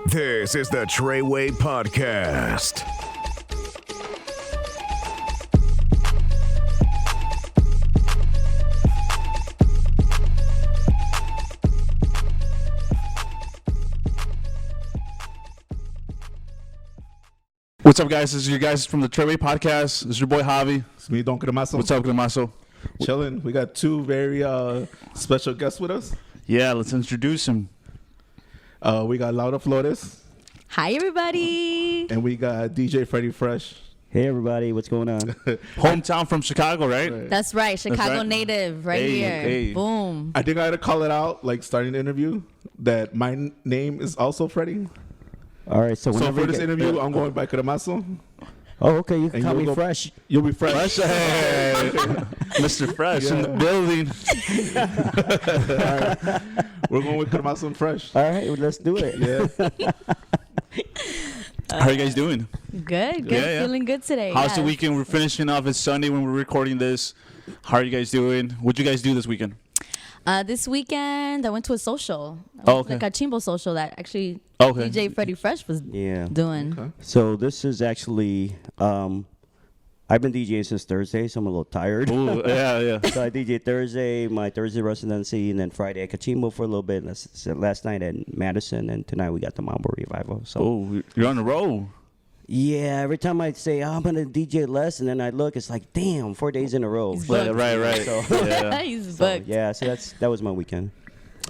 This is the Treyguey Podcast. What's up, guys? This is you guys from the Treyguey Podcast. This is your boy Javi. It's me, Don Cremazo. What's up, Cremazo? Chilling. We got two very special guests with us. Yeah, let's introduce him. We got Laura Flores. Hi, everybody. And we got DJ Freddy Fresh. Hey, everybody. What's going on? Hometown from Chicago, right? That's right. Chicago right. native right Hey, here. hey. Boom. I think I had to call it out, like starting the interview, that my name is also Freddy. All right. So, So whenever for you this get- interview, I'm going by Cremazo. Oh, okay. You can And call you'll me go- Fresh. You'll be fresh. Hey, Mr. Fresh in the building. We're going with Cremazo and Fresh. All right. Well, let's do it. Yeah. How are you guys doing? Good. Yeah. Feeling good today. How's yes. the weekend? We're finishing off. It's Sunday when we're recording this. How are you guys doing? What'd you guys do this weekend? This weekend, I went to a social. Oh, okay. Like a chimbo social that actually Okay. DJ Freddy Fresh was Yeah. doing. Okay. So this is actually, I've been DJing since Thursday, so I'm a little tired. Ooh, yeah. So I DJ Thursday, my Thursday residency, and then Friday at Kachimbo for a little bit. Last night at Madison, and tonight we got the Mambo Revival. So Oh, you're on the roll. yeah, every time I say I'm gonna DJ less, and then I look, it's like, damn, 4 days in a row. He's Right, booked. right. So, Yeah. He's so, booked. yeah, so that was my weekend.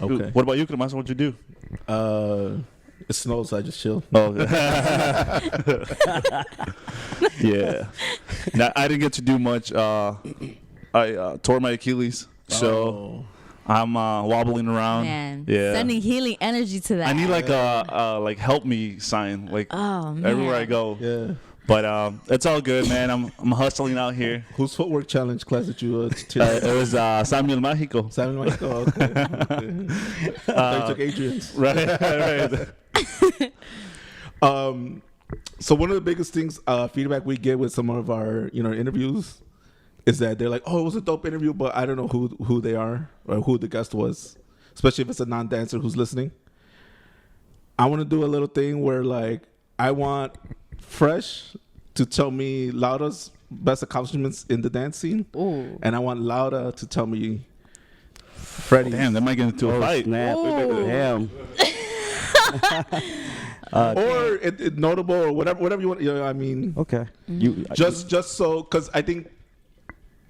Okay. What about you, Cremazo? What'd you do? It snows, so I just chill. Oh, yeah. Now, I didn't get to do much. I tore my Achilles, so I'm wobbling around. Man. Yeah. Sending healing energy to that. I need like a like help me sign like Oh, man. everywhere I go. Yeah. But it's all good, man. I'm hustling out here. Whose footwork challenge class did you take? It was Samuel Mágico. Simon Michael. Okay. I thought you took Adrian's. Right. So one of the biggest things feedback we get with some of our interviews is that they're like, oh, it was a dope interview, but I don't know who they are or who the guest was, especially if it's a non-dancer who's listening. I want to do a little thing where like I want Fresh to tell me Laura's best accomplishments in the dance scene, Ooh. and I want Laura to tell me Freddy. Damn, that might get into a fight. Snap. Ooh. Damn. Or it notable or whatever you want. I mean, Okay. Mm-hmm. just so because I think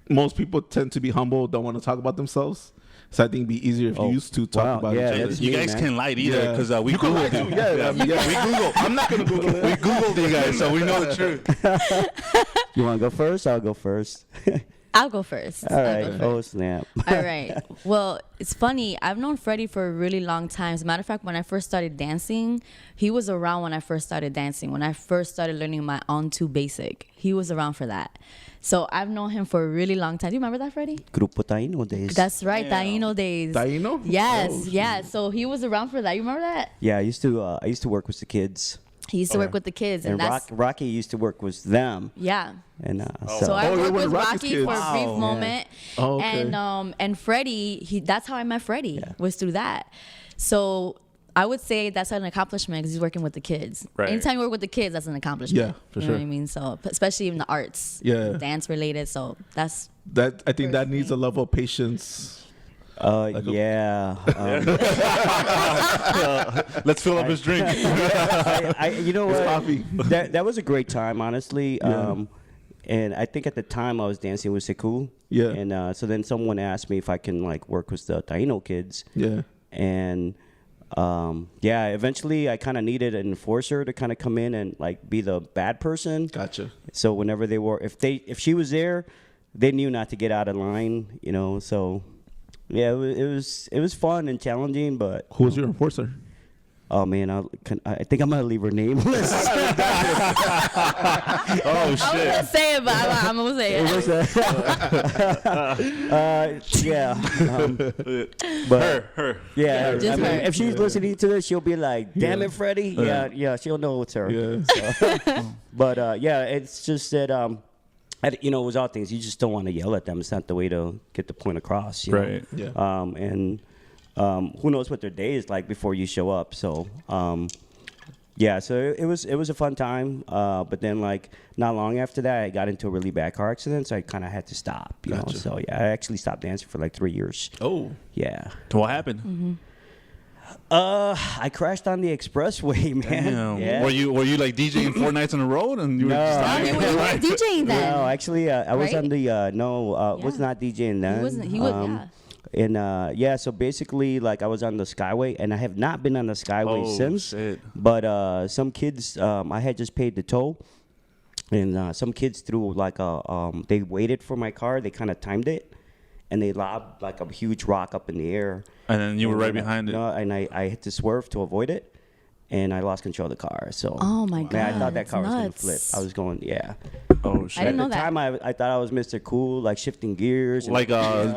most people tend to be humble, don't want to talk about themselves. So I think it'd be easier if you used to talk wow, about yeah, each other. that's You me, guys man. can't lie either Yeah. because we You can lie Googled too. you. Yeah, we Googled. I'm not gonna Google it. We Googled you guys, so we know the truth. You want to go first? I'll go first. I'll go first. All I'll right. go first. Oh, snap. All right. Well, it's funny. I've known Freddy for a really long time. As a matter of fact, when I first started dancing, he was around when I first started dancing. When I first started learning my On 2 basic, he was around for that. So I've known him for a really long time. Do you remember that, Freddy? Grupo Taino days. That's right, Damn. Taino days. Taino? Yes, Oh, yeah. So he was around for that. You remember that? Yeah, I used to work with the kids, He used to work with the kids, and, and that's Rocky used to work with them, yeah. and So I Oh, you're worked one of with Rocky's Rocky kids. for a brief Wow. moment, Oh, okay. and Freddie, that's how I met Freddie, was through that. So I would say that's an accomplishment because he's working with the kids. Right. Anytime you work with the kids, that's an accomplishment. Yeah, for you sure. know what I mean? So especially in the arts, Yeah. dance related. So that's That I think that needs a level of patience. yeah. Let's fill up his drink. You know what? coffee. That was a great time, honestly. Yeah. And I think at the time I was dancing with Sekou. Yeah. And so then someone asked me if I can like work with the Taino kids. Yeah. And yeah, eventually I kind of needed an enforcer to kind of come in and like be the bad person. Gotcha. So whenever they were, if she was there, they knew not to get out of line, So yeah, it was fun and challenging, but Who was your enforcer? oh man, I think I'm gonna leave her nameless. Oh I was shit. gonna say it, but I'm gonna say it. Yeah, but Her. yeah, Just I mean, her. if she's listening to this, she'll be like, "Damn it, Freddie!" Yeah, she'll know it's her. Yeah. But yeah, it's just that it was all things. You just don't want to yell at them. It's not the way to get the point across. Right. Yeah. And who knows what their day is like before you show up. So Yeah, so it was a fun time, but then like not long after that, I got into a really bad car accident, so I kind of had to stop. You know, so yeah, I actually stopped dancing for like 3 years. Oh, Yeah. So what happened? Mm-hmm. I crashed on the expressway, man. Damn. Yeah. Were you like DJing 4 nights on the road and you were No. just Oh, you were DJing then. No, actually, I was Right? on the was not DJing then. He wasn't. He was. Yeah. And yeah, so basically, like I was on the Skyway, and I have not been on the Skyway Oh, since. shit. But some kids, I had just paid the toll, and some kids threw like they waited for my car. They kind of timed it, and they lobbed like a huge rock up in the air. And then you were And right then behind it. No, and I had to swerve to avoid it, and I lost control of the car. So Oh my God. man, I thought that that's car was gonna nuts. flip. I was going, yeah. Oh shit. I didn't know At the that. time, I thought I was Mr. Cool, like shifting gears. And, Like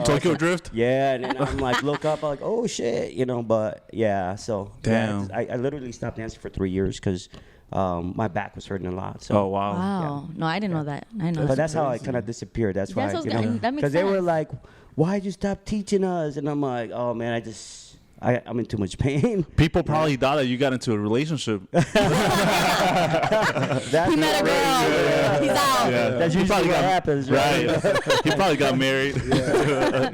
Tokyo Drift? yeah, and then I'm like, look up, I'm like, oh shit, you know. But yeah, so Damn. yeah, I literally stopped dancing for 3 years because my back was hurting a lot. So Oh wow. Wow. No, I didn't know that. I know. but that's how I kind of disappeared. That's why, That's what you I was know, gonna- that makes because they were sense. like, why'd you stop teaching us? And I'm like, oh man, I'm in too much pain. People probably thought that you got into a relationship. That's He met a girl. He's out. That's He usually probably what got- happens, right? Right. He probably got married.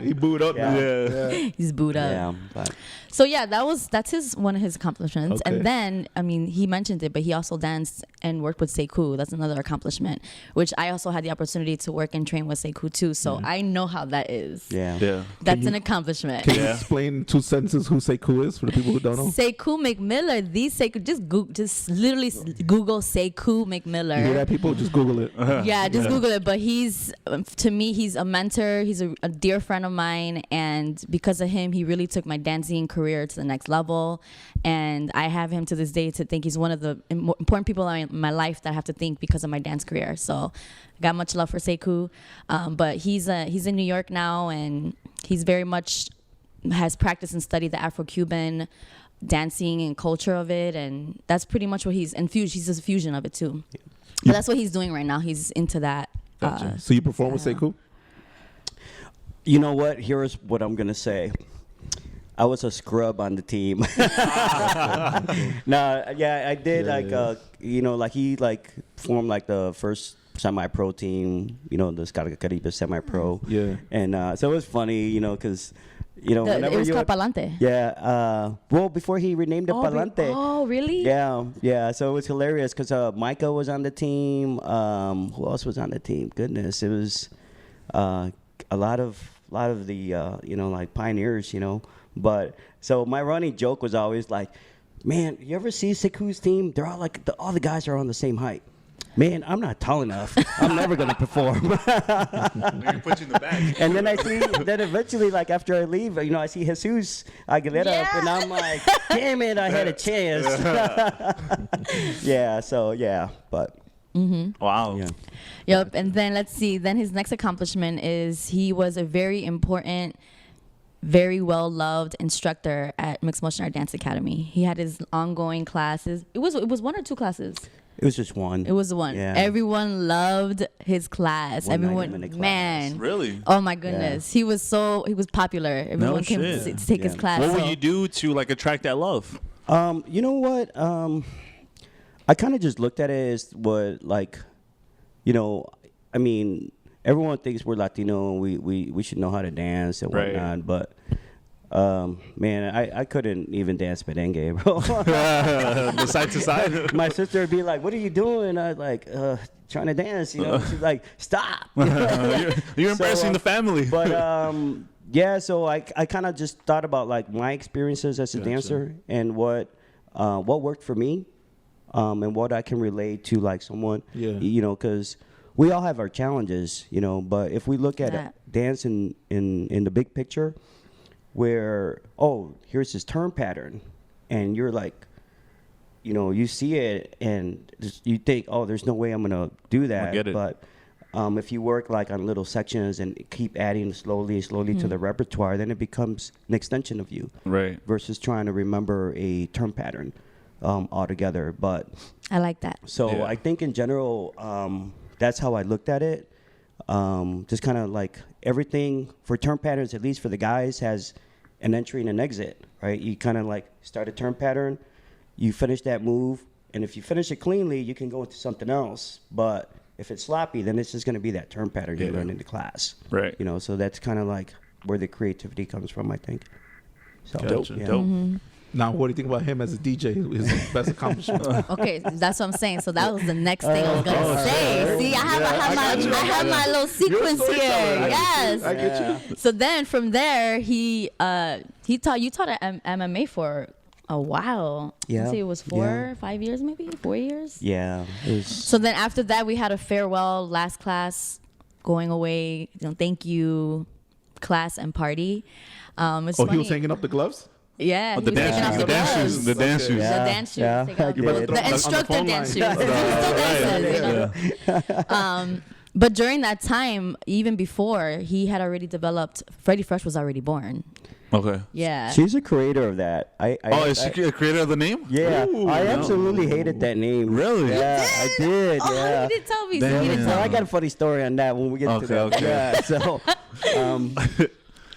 he booed up. Yeah. now. Yeah. He's booed up. Yeah, but So yeah, that's one of his accomplishments. Okay. And then, I mean, he mentioned it, but he also danced and worked with Sekou. That's another accomplishment, which I also had the opportunity to work and train with Sekou too. So I know how that is. yeah. Yeah. That's an accomplishment. Can you Yeah. explain in 2 sentences who Sekou is for the people who don't know? Sekou McMiller, just literally Google Sekou McMiller. You hear that, people? Just Google it. Yeah, just Google it. But he's, to me, he's a mentor. He's a dear friend of mine. And because of him, he really took my dancing career to the next level. And I have him to this day to think he's one of the important people in my life that I have to thank because of my dance career. So got much love for Sekou. But he's in New York now, and he's very much has practiced and studied the Afro-Cuban dancing and culture of it. And that's pretty much what he's infused. He's a fusion of it too. But that's what he's doing right now. He's into that. So you perform with Yeah. Sekou? You know what? Here's what I'm gonna say. I was a scrub on the team. No, yeah, I did you know, like he like formed like the first semi-pro team, you know, the Caribe semi-pro. Yeah. And so it was funny, you know, because, you know, It whenever was you called Palante. yeah, well, before he renamed it Palante. Oh, really? Yeah. So it was hilarious because Micah was on the team. Who else was on the team? Goodness, it was a lot of the you know, like pioneers, you know. But so my running joke was always like, man, you ever see Sekou's team? They're all like all the guys are on the same height. Man, I'm not tall enough. I'm never gonna perform. Put you in the back. And then I see, then eventually, like after I leave, you know, I see Jesus Aguilera up, and I'm like, damn it, I had a chance. Yeah. So yeah, but Wow. yeah. Yep. And then let's see. Then his next accomplishment is he was a very important, very well loved instructor at Mixed Motion Art Dance Academy. He had his ongoing classes. It was 1 or 2 classes. It was just one. It was the one. Yeah. Everyone loved his class. One night I'm in Everyone, the class. man. Really? Oh my goodness. He was popular. Everyone came shit. to take his Yeah. class. What so- would you do to like attract that love? You know what? I kind of just looked at it as what, like, you know, I mean, everyone thinks we're Latino and we should know how to dance and Right. whatnot, but man, I couldn't even dance merengue, bro. The side to side. My sister would be like, "What are you doing?" I was like, "Trying to dance." You know, she's like, "Stop." You're embarrassing the family. But yeah, so I kind of just thought about like my experiences as a dancer and what worked for me, and what I can relate to like someone. Yeah. You know, because we all have our challenges, you know. But if we look at Yeah. dance in the big picture, where here's this turn pattern, and you're like, you know, you see it and you think, there's no way I'm gonna do that. get it. But if you work like on little sections and keep adding slowly to the repertoire, then it becomes an extension of you. Right. Versus trying to remember a turn pattern altogether. But I like that. so Yeah. I think in general, that's how I looked at it. Just kind of like everything for turn patterns, at least for the guys, has an entry and an exit, right? You kind of like start a turn pattern, you finish that move, And if you finish it cleanly, you can go into something else. But if it's sloppy, then it's just going to be that term pattern you learn in the class. Right. You know, so that's kind of like where the creativity comes from, I think. So, Dope. yeah. Dope. Now, what do you think about him as a DJ? His best accomplishment. Okay, that's what I'm saying. So that was the next thing I was gonna say. See, I have my little sequence here. Yes. I get you. So then from there, you taught at MMA for a while. Yeah. I'd say it was 5 years, maybe 4 years. Yeah. It was, So then after that, we had a farewell last class, going away. Thank you, class and party. It's Oh, funny. he was hanging up the gloves? Yeah, The he was taking off dance the shoes. gloves. The dance shoes. The dance shoes. Yeah. Take off You the- better throw the them on the instructor phone dance shoes. line. He still dances, but during that time, even before, he had already developed. Freddie Fresh was already born. Okay. Yeah. she's a creator of that. Is she a creator of the name? Yeah, Ooh, I no. absolutely hated that name. Really? Yeah, I did. Oh, Yeah. you didn't tell me. Damn. You didn't So tell I me. got a funny story on that when we get to that. Okay. Yeah. So,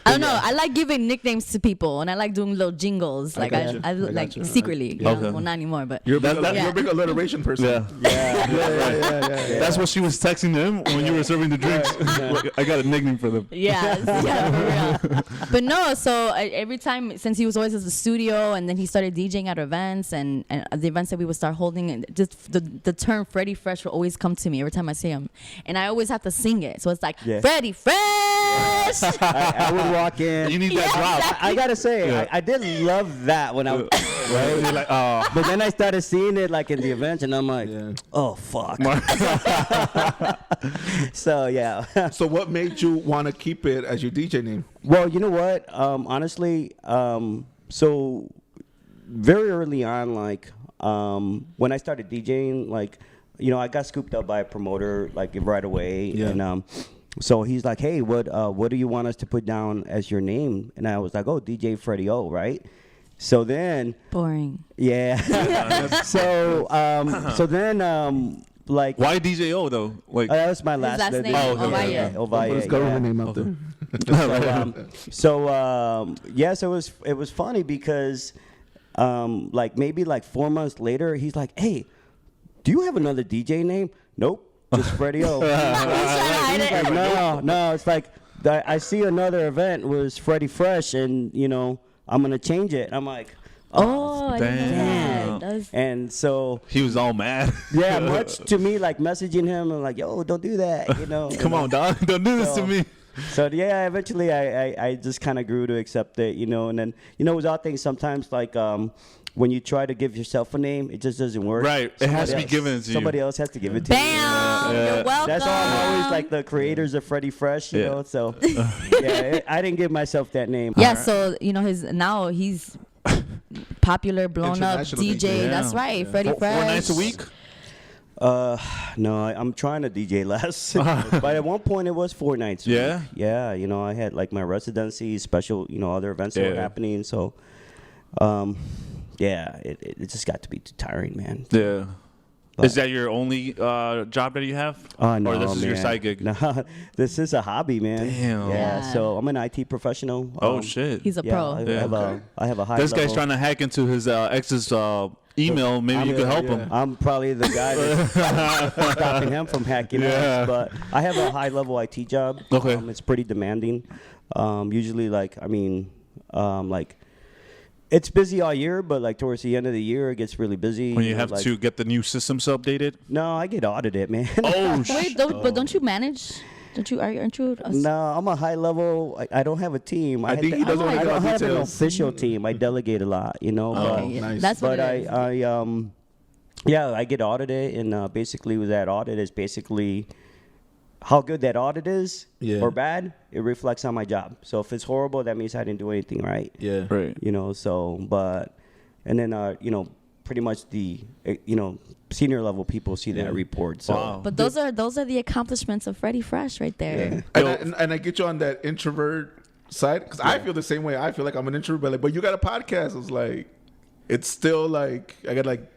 I don't know. I like giving nicknames to people, and I like doing little jingles. Like got you. I I got like you. secretly. Yeah. Okay. Well, not anymore, but You're a Yeah. big alliteration person. Yeah. yeah. That's what she was texting him when you were serving the drinks. Like, I got a nickname for them. yeah, for real. But no, so every time, since he was always at the studio, and then he started DJing at events, and the events that we would start holding, and just the term Freddie Fresh will always come to me every time I see him, and I always have to sing it. So it's like Yeah. Freddie Fresh. I would walk in. You need that drop. I gotta say, Yeah. I did love that when I was, Right? You're like, oh. but then I started seeing it like in the events, and I'm like, Yeah. oh fuck. So yeah. So what made you want to keep it as your DJ name? Well, you know what? Honestly, so very early on, like when I started DJing, like I got scooped up by a promoter like right away, Yeah. and so he's like, "Hey, what do you want us to put down as your name?" And I was like, "Oh, DJ Freddy O, right?" So then, Boring. yeah. so then, like, Why DJO though? Like, that was my last last name, Oh, okay. Yeah, Put Ovaya, his government name out there. So it was funny because like maybe like 4 months later, he's like, "Hey, do you have another DJ name?" Nope, just Freddy O. He's like, no, it's like I see another event was Freddie Fresh, and I'm gonna change it. I'm like, Oh, I didn't know Damn. that. That was- and so he was all mad. yeah, much to me like messaging him and like, "Yo, don't do that," Come on, dog. Don't do this to So- me. So yeah, eventually I just kind of grew to accept it, and then with all things sometimes like when you try to give yourself a name, it just doesn't work. Right. It has to be else- given to you. Somebody else has to give it to you. Bam! You're welcome. That's all I'm always like the creators of Freddie Fresh, you Yeah. know. So yeah, I didn't give myself that name. Yeah, so he's popular, blown up International DJ. DJ. That's Yeah. right, Freddie 4 Fresh. nights a week. No, I'm trying to DJ less, but at one point it was 4 nights. a Yeah? week. Yeah. I had like my residency, special, other events that were Yeah. happening. So, yeah, it just got to be too tiring, man. Yeah. But- Is that your only job that you have? No, Or this is your man. side gig? No, this is a hobby, man. Damn. Yeah. Yeah. So I'm an IT professional. Oh shit. He's a Yeah, pro. I have a high This level. guy's trying to hack into his ex's email. Maybe you could help him. I'm probably the guy that's stopping him from hacking Yeah. us. But I have a high level IT job. Okay. It's pretty demanding. Usually, like it's busy all year, but like towards the end of the year, it gets really busy. When you have like, to get the new systems updated. No, I get audited, man. Oh Wait, but don't you manage? Aren't you? No, I'm a high level. I don't have a team. I think he doesn't I want to don't go have an details. official team. I delegate a lot, Okay, Oh, yeah. nice. That's what But it is. I get audited, and basically with that audit is basically how good that audit is Yeah. or bad. It reflects on my job. So if it's horrible, that means I didn't do anything right. Yeah. Right. And then pretty much the senior level people see that report. So Wow. But those are the accomplishments of Freddie Fresh right there. And I get you on that introvert side because I feel the same way. I feel like I'm an introvert, but you got a podcast. It's like it's still like I got to like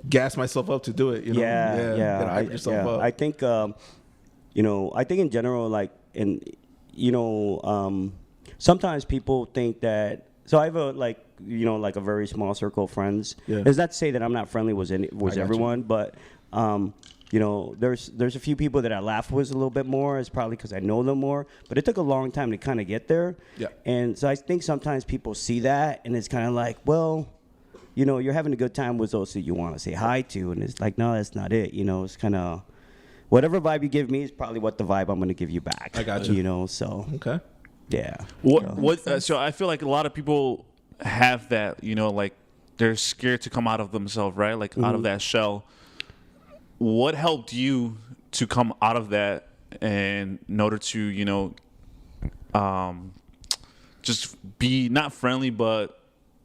gas myself up to do it. You know? Yeah. Gotta hype yourself up. I think I think in general, like sometimes people think that so I have a like a very small circle of friends. Yeah. It's not to say that I'm not friendly with got everyone, but there's a few people that I laugh with a little bit more. It's probably because I know them more, but it took a long time to kind of get there. Yeah. And so I think sometimes people see that, and it's kind of like, well, you're having a good time with those that you want to say hi to, and it's like, no, that's not it. It's kind of whatever vibe you give me is probably what the vibe I'm going to give you back. I got you. So Okay. yeah. So I feel like a lot of people have that, like they're scared to come out of themselves, right? Like out of that shell. What helped you to come out of that and in order to, just be not friendly, but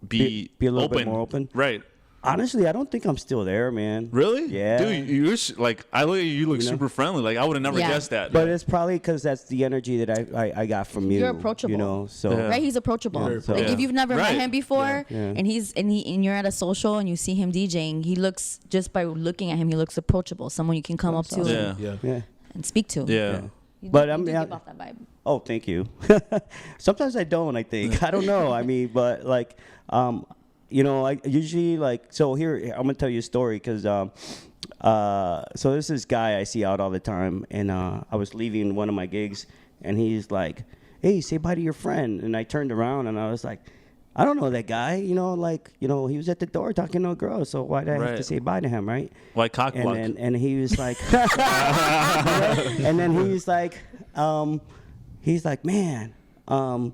be a little open. bit more open? Right. Honestly, I don't think I'm still there, man. Really? Yeah. Dude, you're like, I look at you, look super friendly. Like, I would have never guessed that. But it's probably because that's the energy that I got from you. You're approachable. So Yeah. Right, he's approachable. Very Like if you've never Right. met him before, Yeah. and you're at a social and you see him DJing, he looks, just by looking at him, he looks approachable. Someone you can come up to Yeah. Yeah. yeah. and speak to. Yeah. But you do give off that vibe. Oh, thank you. Sometimes I don't. I think I don't know. I mean, but like, I usually like. So here, I'm gonna tell you a story because so there's this guy I see out all the time, and I was leaving one of my gigs, and he's like, "Hey, say bye to your friend." And I turned around and I was like, "I don't know that guy. He was at the door talking to a girl. So why did I have to Right. say bye to him, right?" Like cock block. And he was like, and then he's like, man, and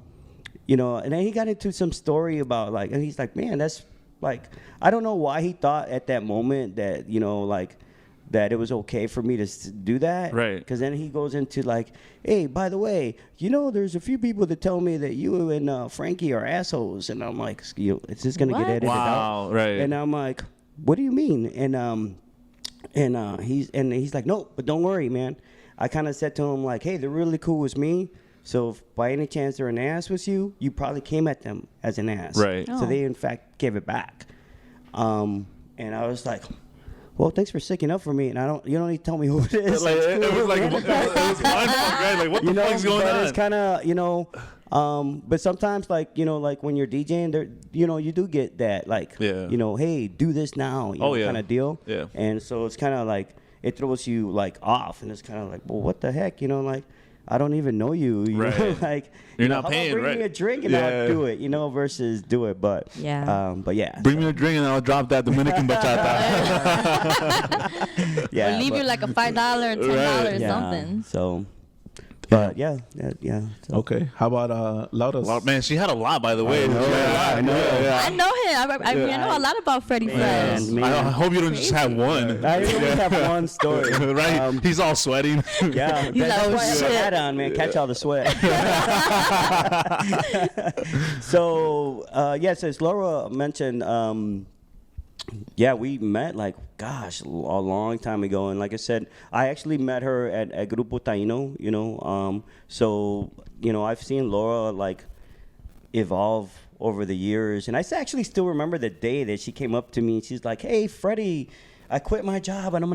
then he got into some story about like, and he's like, man, that's like, I don't know why he thought at that moment that, that it was okay for me to do that. Right. Because then he goes into like, hey, by the way, there's a few people that tell me that you and Frankie are assholes. And I'm like, is this going to get What? edited out? Wow, right. And I'm like, what do you mean? And he's like, no, but don't worry, man. I kind of said to him like, hey, they're really cool with me. So if by any chance they're an ass with you, you probably came at them as an ass. Right. So Oh. they in fact gave it back. And I was like, well, thanks for sticking up for me. And you don't need to tell me who it is. Like, it was like, it was mind fuck, right? Like, what the fuck's going but on? it's kind of, but sometimes like when you're DJing, there, you do get that like, Yeah. hey, do this now, kind of deal. Yeah. And so it's kind of like it throws you like off, and it's kind of like, well, what the heck, like I don't even know you, Right. like You're know, not how about paying, bring right? me a drink and Yeah. I'll do it, versus do it, but Yeah. but yeah, Bring me a drink and I'll drop that Dominican bachata. yeah, Or leave but- you like a $5, $10 or yeah, something. So, but yeah. So. Okay. How about Laura's? Well, man, she had a lot, by the way. She had a lot. I know. Yeah. I know him. I know a lot about Freddie Man, Fresh. man. I hope you don't just have one. I only have one story. Right? He's all sweating. Yeah, He's that's like, why I have "Oh, a shit." hat on, man. Catch all the sweat. So, so as Laura mentioned, we met like, gosh, a long time ago. And like I said, I actually met her at Grupo Taino, so, I've seen Laura like evolve over the years. And I actually still remember the day that she came up to me and she's like, hey, Freddy, I quit my job and I'm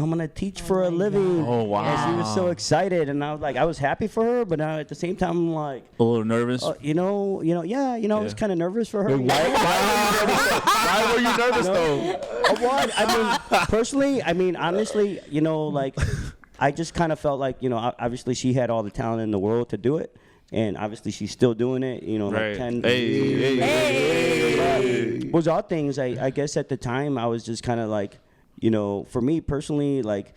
gonna teach for a living. Oh, wow. And she was so excited, and I was happy for her, but at the same time, I'm like, A little nervous. I was kind of nervous for her. Why were you nervous, though? Personally, honestly, I just kind of felt like, obviously she had all the talent in the world to do it. And obviously she's still doing it, Right. like 10 Hey. was all things, I guess at the time I was just kind of like, for me personally, like,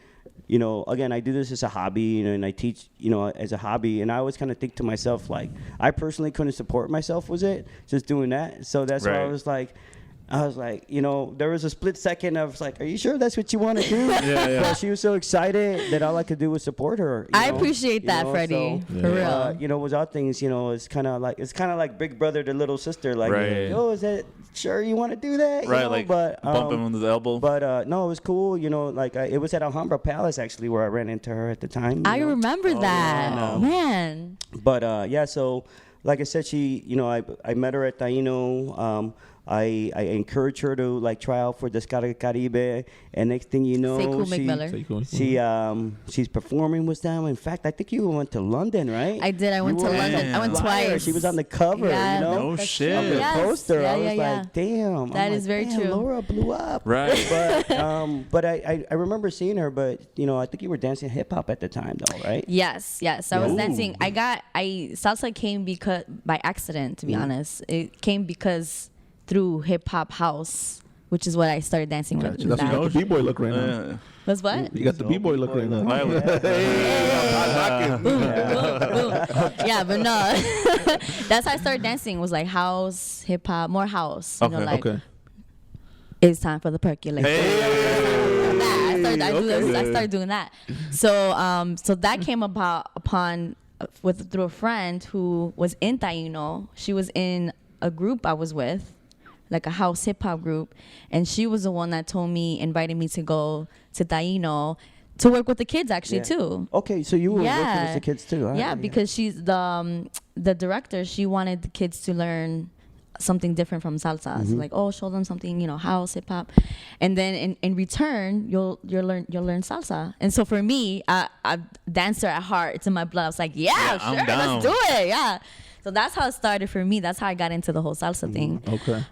again, I do this as a hobby, and I teach, as a hobby. And I always kind of think to myself, like, I personally couldn't support myself, was it? Just doing that. So that's why I Right. was like, there was a split second. I was like, are you sure that's what you want to do? Yeah. But she was so excited that all I could do was support her. I appreciate that, Freddie. For real. Was all things, it's kind of like big brother to little sister. Like, Right. yo, is that sure you want to do that? You Right, know? like but, bump him with the elbow. But no, it was cool. It was at Alhambra Palace actually where I ran into her at the time. I remember that. Man. But so like I said, she, I met her at Taino. I encouraged her to like try out for Descarga Caribe, and next thing you know, Sekou McMiller. she's performing with them. In fact, I think you went to London, right? I did. I went to London. I went twice. She was on the cover, Yeah. you know, No shit. of the Yes. poster. Yeah, I was yeah, like, damn. That is very true. Laura blew up, Right. But I remember seeing her, but you know, I think you were dancing hip hop at the time, though, right? Yes. I was dancing. Salsa came because by accident, to be honest. It came because through hip hop house, which is what I started dancing with. That's you got the b-boy look right now. Was what? You got the b-boy look right now. Yeah, but no. That's how I started dancing. Was like house, hip hop, more house. You know, like it's time for the percolate. I started doing that. So that came through a friend who was in Taino. She was in a group I was with, like a house hip hop group, and she was the one that invited me to go to Taino to work with the kids actually too. Okay, so you were working with the kids too, huh? Yeah, because she's the director. She wanted the kids to learn something different from salsa. So like, show them something, house, hip hop, and then in return, you'll learn salsa. And so for me, I'm dancer at heart. It's in my blood. I was like, yeah sure, let's do it. Yeah. So that's how it started for me. That's how I got into the whole salsa thing. Okay.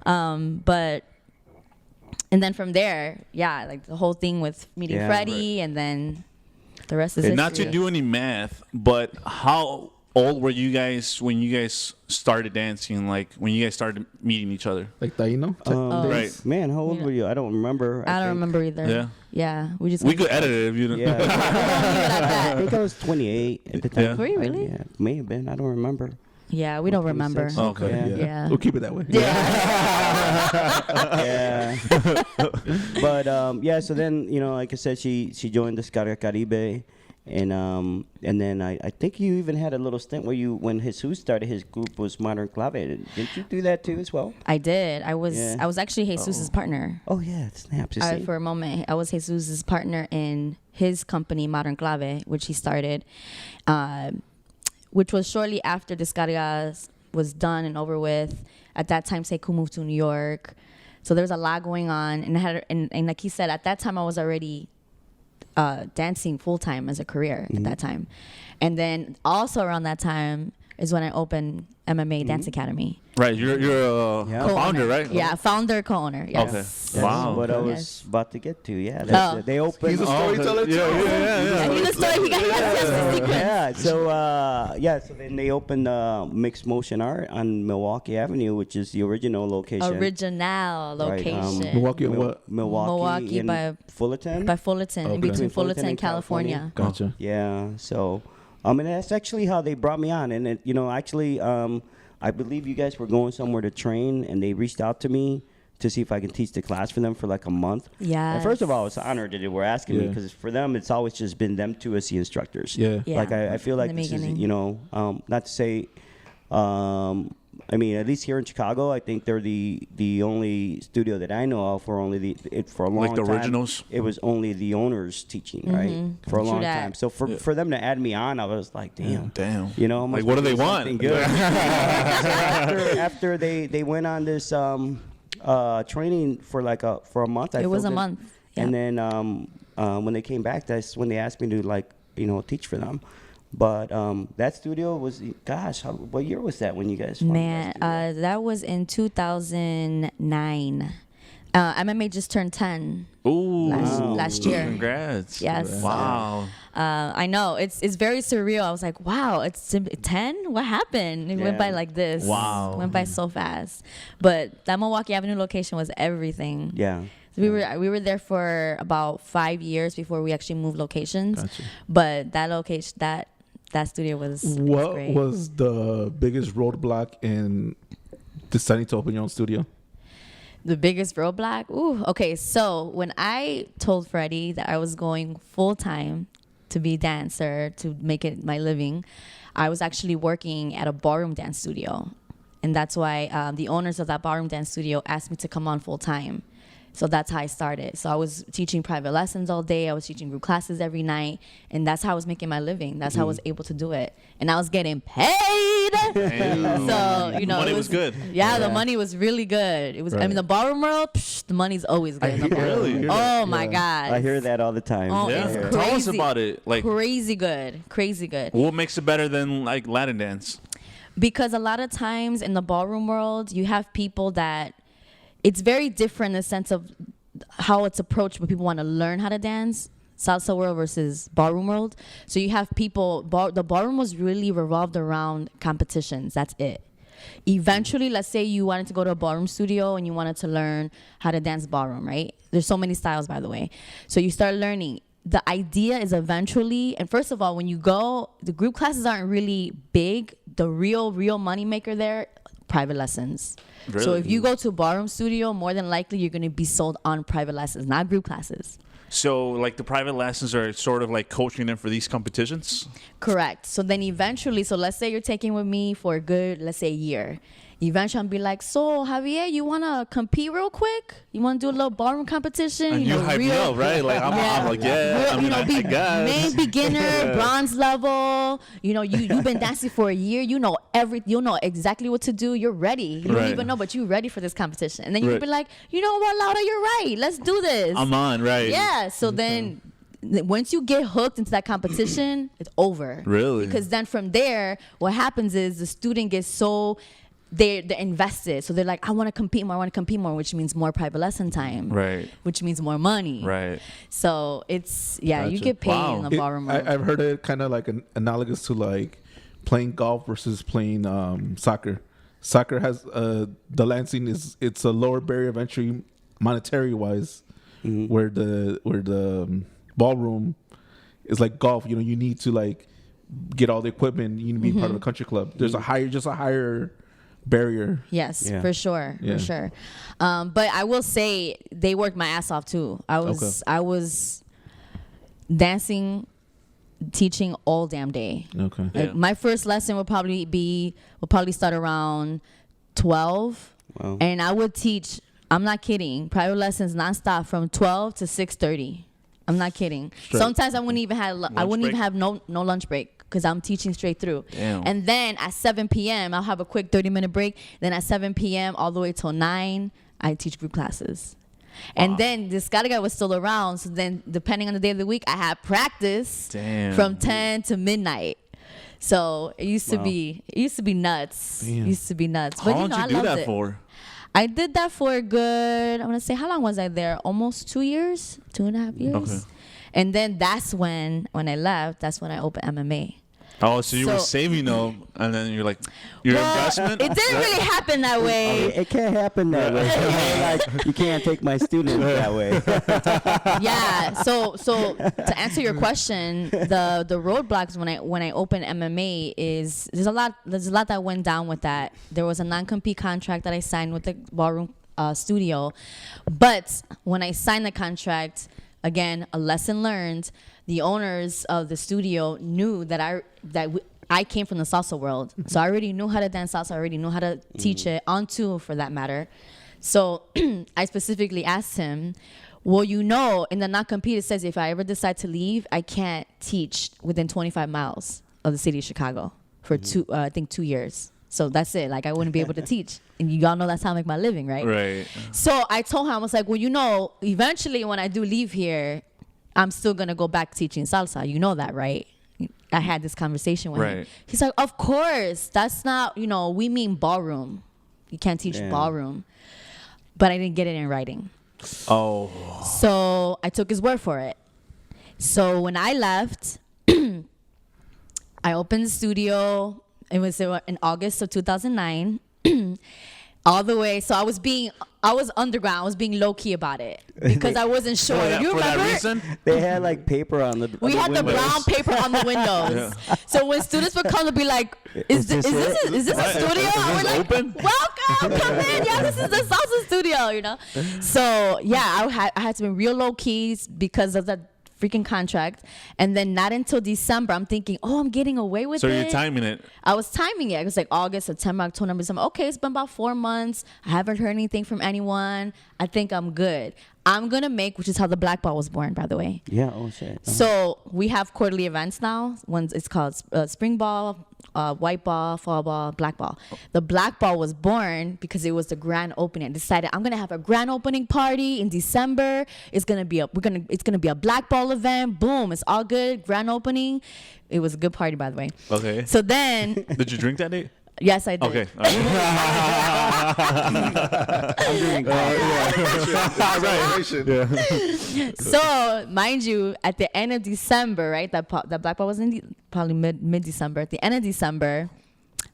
And then from there, like the whole thing with meeting Freddy, and then the rest is history. Not to do any math, but how old were you guys when you guys started dancing? Like when you guys started meeting each other? Like Taino? Right. Man, how old were you? I don't remember. I don't remember either. Yeah. Yeah. We could edit it if you don't. Yeah. I think I was 28 at the time. Yeah. Were you really? Yeah, may have been. I don't remember. Yeah, we don't remember. Okay. Yeah. We'll keep it that way. Yeah. But so then like I said, she joined the Descarga Caribe, and then I think you even had a little stint where when Jesus started his group was Modern Clave. Didn't you do that too as well? I did. I was actually Jesus's partner. Oh yeah, snaps. For a moment, I was Jesus's partner in his company Modern Clave, which he started. Which was shortly after Descargas was done and over with. At that time, Sekou moved to New York. So there was a lot going on. And like he said, at that time, I was already dancing full-time as a career at that time. And then also around that time is when I opened MMA Dance Academy. Right, you're a founder, right? Yeah, founder, co-owner. Yes. Okay. That's Wow. what I was about to get to. Yeah, they opened. He's a storyteller too. Yeah, he's a story. He got the sequence. So then they opened Mixed Motion Art on Milwaukee Avenue, which is the original location. Original location. Milwaukee and what? Milwaukee by Fullerton. By Fullerton, in between Fullerton and California. Gotcha. Yeah, so and that's actually how they brought me on, and actually I believe you guys were going somewhere to train, and they reached out to me to see if I can teach the class for them for like a month. Yeah. And first of all, I was honored that they were asking me, because for them, it's always just been them two as the instructors. Yeah. Like I feel like this is, not to say, I mean, at least here in Chicago, I think they're the only studio that I know of for only for a long time. Like the originals? It was only the owners teaching, right? For a long time. So for them to add me on, I was like, damn. Damn. Like, what do they want? Good. So after they went on this training for a month. It was a month. Yeah. And then when they came back, that's when they asked me to teach for them. But that studio was, what year was that when you guys formed that studio? That was in 2009. MMA just turned 10 last year. Congrats. Yes. Wow. I know. It's very surreal. I was like, wow, it's 10? What happened? It went by like this. Wow. It went by so fast. But that Milwaukee Avenue location was everything. Yeah. So we were there for about 5 years before we actually moved locations. Gotcha. But that location, that studio was What great. was the biggest roadblock in deciding to open your own studio? The biggest roadblock? Ooh, okay. So when I told Freddy that I was going full time to be a dancer, to make it my living, I was actually working at a ballroom dance studio. And that's why the owners of that ballroom dance studio asked me to come on full time. So that's how I started. So I was teaching private lessons all day. I was teaching group classes every night. And that's how I was making my living. That's how I was able to do it. And I was getting paid. Damn. So The money it was good. Yeah, the money was really good. It was. I Right. mean, the ballroom world, the money's always good. in the ballroom. Really? Oh my god. I hear that all the time. Oh, Yeah. it's Tell us crazy. about it. Like, Crazy good. Crazy good. what makes it better than like Latin dance? Because a lot of times in the ballroom world, you have people that it's very different in the sense of how it's approached when people want to learn how to dance. Salsa world versus ballroom world. So you have people, the ballroom was really revolved around competitions. That's it. Eventually, let's say you wanted to go to a ballroom studio and you wanted to learn how to dance ballroom, right? There's so many styles, by the way. So you start learning. The idea is eventually, and first of all, when you go, the group classes aren't really big. The real money maker there, private lessons. Really? So if you go to a ballroom studio, more than likely you're going to be sold on private lessons, not group classes. So, like, the private lessons are sort of like coaching them for these competitions? Correct. So then eventually, so let's say you're taking with me for a good, let's say a year. Eventually, I'll be like, so Javier, you want to compete real quick? You want to do a little ballroom competition? And you hype me up, right? Like, I'm like, yeah, I mean, I guess. main beginner, bronze level. You've been dancing for a year. You know exactly what to do. You're ready. You don't Right. even know, but you're ready for this competition. And then you'll Right. be like, you know what, Laura, you're right. Let's do this. I'm on, right? Yeah. So then once you get hooked into that competition, it's over. Really? Because then from there, what happens is the student gets so they're invested. So they're like, I want to compete more, which means more private lesson time. Right. Which means more money. Right. So it's, you Gotcha. get paid Wow. in the ballroom world. I've heard it kind of like analogous to like playing golf versus playing soccer. Soccer has the Lansing it's a lower barrier of entry monetary wise, where the ballroom is like golf. You need to like get all the equipment. You need to be part of a country club. There's a higher barrier. Yes, Yeah. for sure, Yeah. for sure. But I will say they worked my ass off too. I was dancing, teaching all damn day. Okay. Yeah. Like my first lesson will probably start around 12, Wow. and I would teach. I'm not kidding. Private lessons nonstop from 12 to 6:30. I'm not kidding. Straight. Sometimes I wouldn't even break? have no lunch break because I'm teaching straight through. Damn. And then at 7 p.m. I'll have a quick 30-minute break. Then at 7 p.m. all the way till 9, I teach group classes. And then this guy was still around. So then depending on the day of the week, I had practice Damn. from 10 to midnight. So it used to be nuts. Damn. It used to be nuts. How But long did I you do loved that it. for? I did that for a good, I want to say, how long was I there? Almost 2 years, 2.5 years. Okay. And then that's when I left, that's when I opened MMA. Oh, so you were So- saving them, and then you're like, your investment? It didn't really happen that way. It can't happen that way. Like, you can't take my student that way. Yeah. So to answer your question, the roadblocks when I opened MMA is there's a lot that went down with that. There was a non-compete contract that I signed with the ballroom studio, but when I signed the contract, again, a lesson learned. The owners of the studio knew that I came from the salsa world, so I already knew how to dance salsa. I already knew how to teach it on tour, for that matter. So I specifically asked him, well, in the non-compete, it says if I ever decide to leave, I can't teach within 25 miles of the city of Chicago for 2 years. So that's it. Like, I wouldn't be able to teach. And y'all know that's how I make my living, right? Right. So I told him, I was like, well, eventually when I do leave here, I'm still going to go back teaching salsa. You know that, right? I had this conversation with him. Right. He's like, of course. That's not, we mean ballroom. You can't teach Yeah. ballroom. But I didn't get it in writing. Oh. So I took his word for it. So when I left, I opened the studio. It was in August of 2009. All the way. So I was underground. I was being low key about it because I wasn't sure. You For that remember? reason? They had like paper on the. We had the windows. brown paper on the windows. So when students would come to be like, is this a studio? And we're like, open? welcome, come in. Yeah, this is the salsa studio, So yeah, I had to be real low keys because of that freaking contract. And then not until December, I'm thinking, I'm getting away with it. So you're timing it. I was timing it. It was like August, September, October, November, December. Okay, it's been about 4 months. I haven't heard anything from anyone. I think I'm good. I'm going to make, which is how the black ball was born, by the way. Yeah, oh shit. So we have quarterly events now. It's called spring ball, white ball, fall ball, black ball. The black ball was born because it was the grand opening. I decided I'm gonna have a grand opening party in December. It's gonna be a black ball event. Boom, it's all good. Grand opening. It was a good party, by the way. Okay. So then, Did you drink that day? yes, I did. Okay. All right. I'm doing So, mind you, at the end of December, right? That black ball was in probably mid December. At the end of December,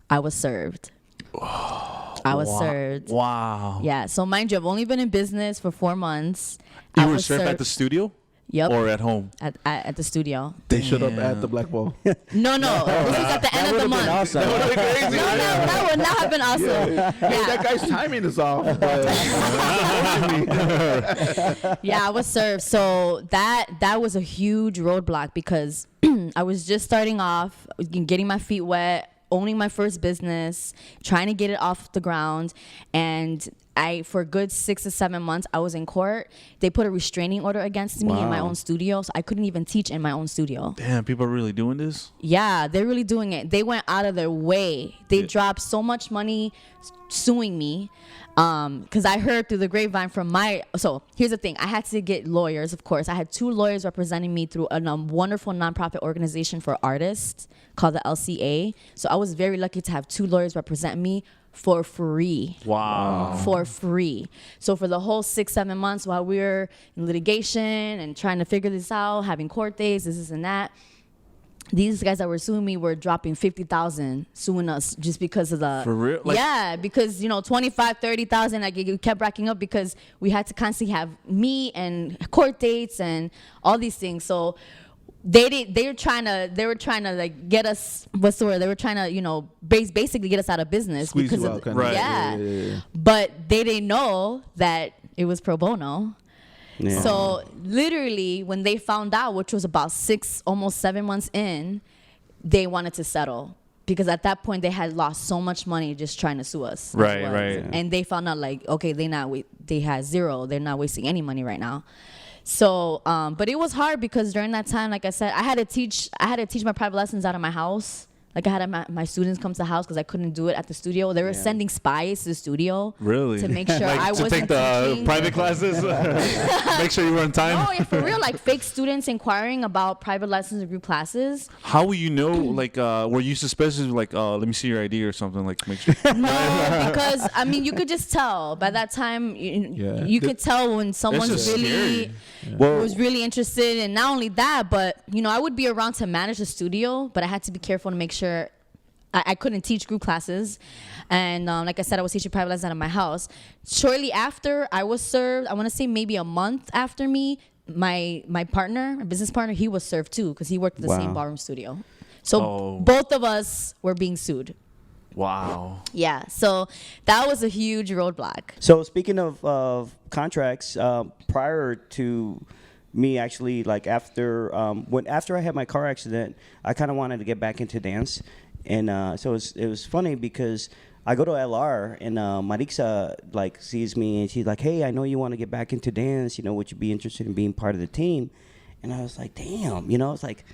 I was served. I was served. Wow. Yeah. So, mind you, I've only been in business for 4 months. You I were was served at the studio? Yep. Or at home? At the studio. They showed up at the black ball. No. This was at the end of the month. Awesome. That would be crazy. No, that would not have been awesome. Hey, that guy's timing is off. But Yeah, I was served. So that was a huge roadblock because I was just starting off, getting my feet wet, owning my first business, trying to get it off the ground. And for a good 6 to 7 months, I was in court. They put a restraining order against me in my own studio. So I couldn't even teach in my own studio. Damn, people are really doing this? Yeah, they're really doing it. They went out of their way. They dropped so much money suing me. Because I heard through the grapevine from so here's the thing. I had to get lawyers, of course. I had 2 lawyers representing me through a wonderful nonprofit organization for artists called the LCA. So I was very lucky to have 2 lawyers represent me for free. Wow. For free. So for the whole 6-7 months while we were in litigation and trying to figure this out, having court days, this and that, these guys that were suing me were dropping 50,000 suing us just because of the For real? yeah, because 25, 30,000, like it kept racking up because we had to constantly have me and court dates and all these things. So they were trying to like get us, what's the word? They were trying to, basically get us out of business Squeeze because you of out, kinda. Right. Yeah. But they didn't know that it was pro bono. Yeah. So literally when they found out, which was about 6, almost 7 months in, they wanted to settle because at that point they had lost so much money just trying to sue us. Right, as well. right. And they found out like, okay, they had 0. They're not wasting any money right now. So, but it was hard because during that time, like I said, I had to teach my private lessons out of my house. Like I had my students come to the house because I couldn't do it at the studio. They were sending spies to the studio. Really? To make sure I to wasn't take the teaching. private classes? Make sure you were on time? No, yeah, for real. Like fake students inquiring about private lessons or group classes. How will you know, like, were you suspicious, like, let me see your ID or something, like, make sure? No, because, you could just tell. By that time, you could tell when someone's just really was really interested. And not only that, but, I would be around to manage the studio, but I had to be careful to make sure I couldn't teach group classes. And like I said, I was teaching private lessons out of my house. Shortly after I was served, I want to say maybe a month after me, my business partner, he was served too because he worked at the same ballroom studio. So both of us were being sued. Wow. Yeah, so that was a huge roadblock. So speaking of contracts, prior to me actually, like after I had my car accident, I kind of wanted to get back into dance. And so it was funny because I go to LR and Marixa like sees me and she's like, hey, I know you want to get back into dance. Would you be interested in being part of the team? And I was like, damn, it's like,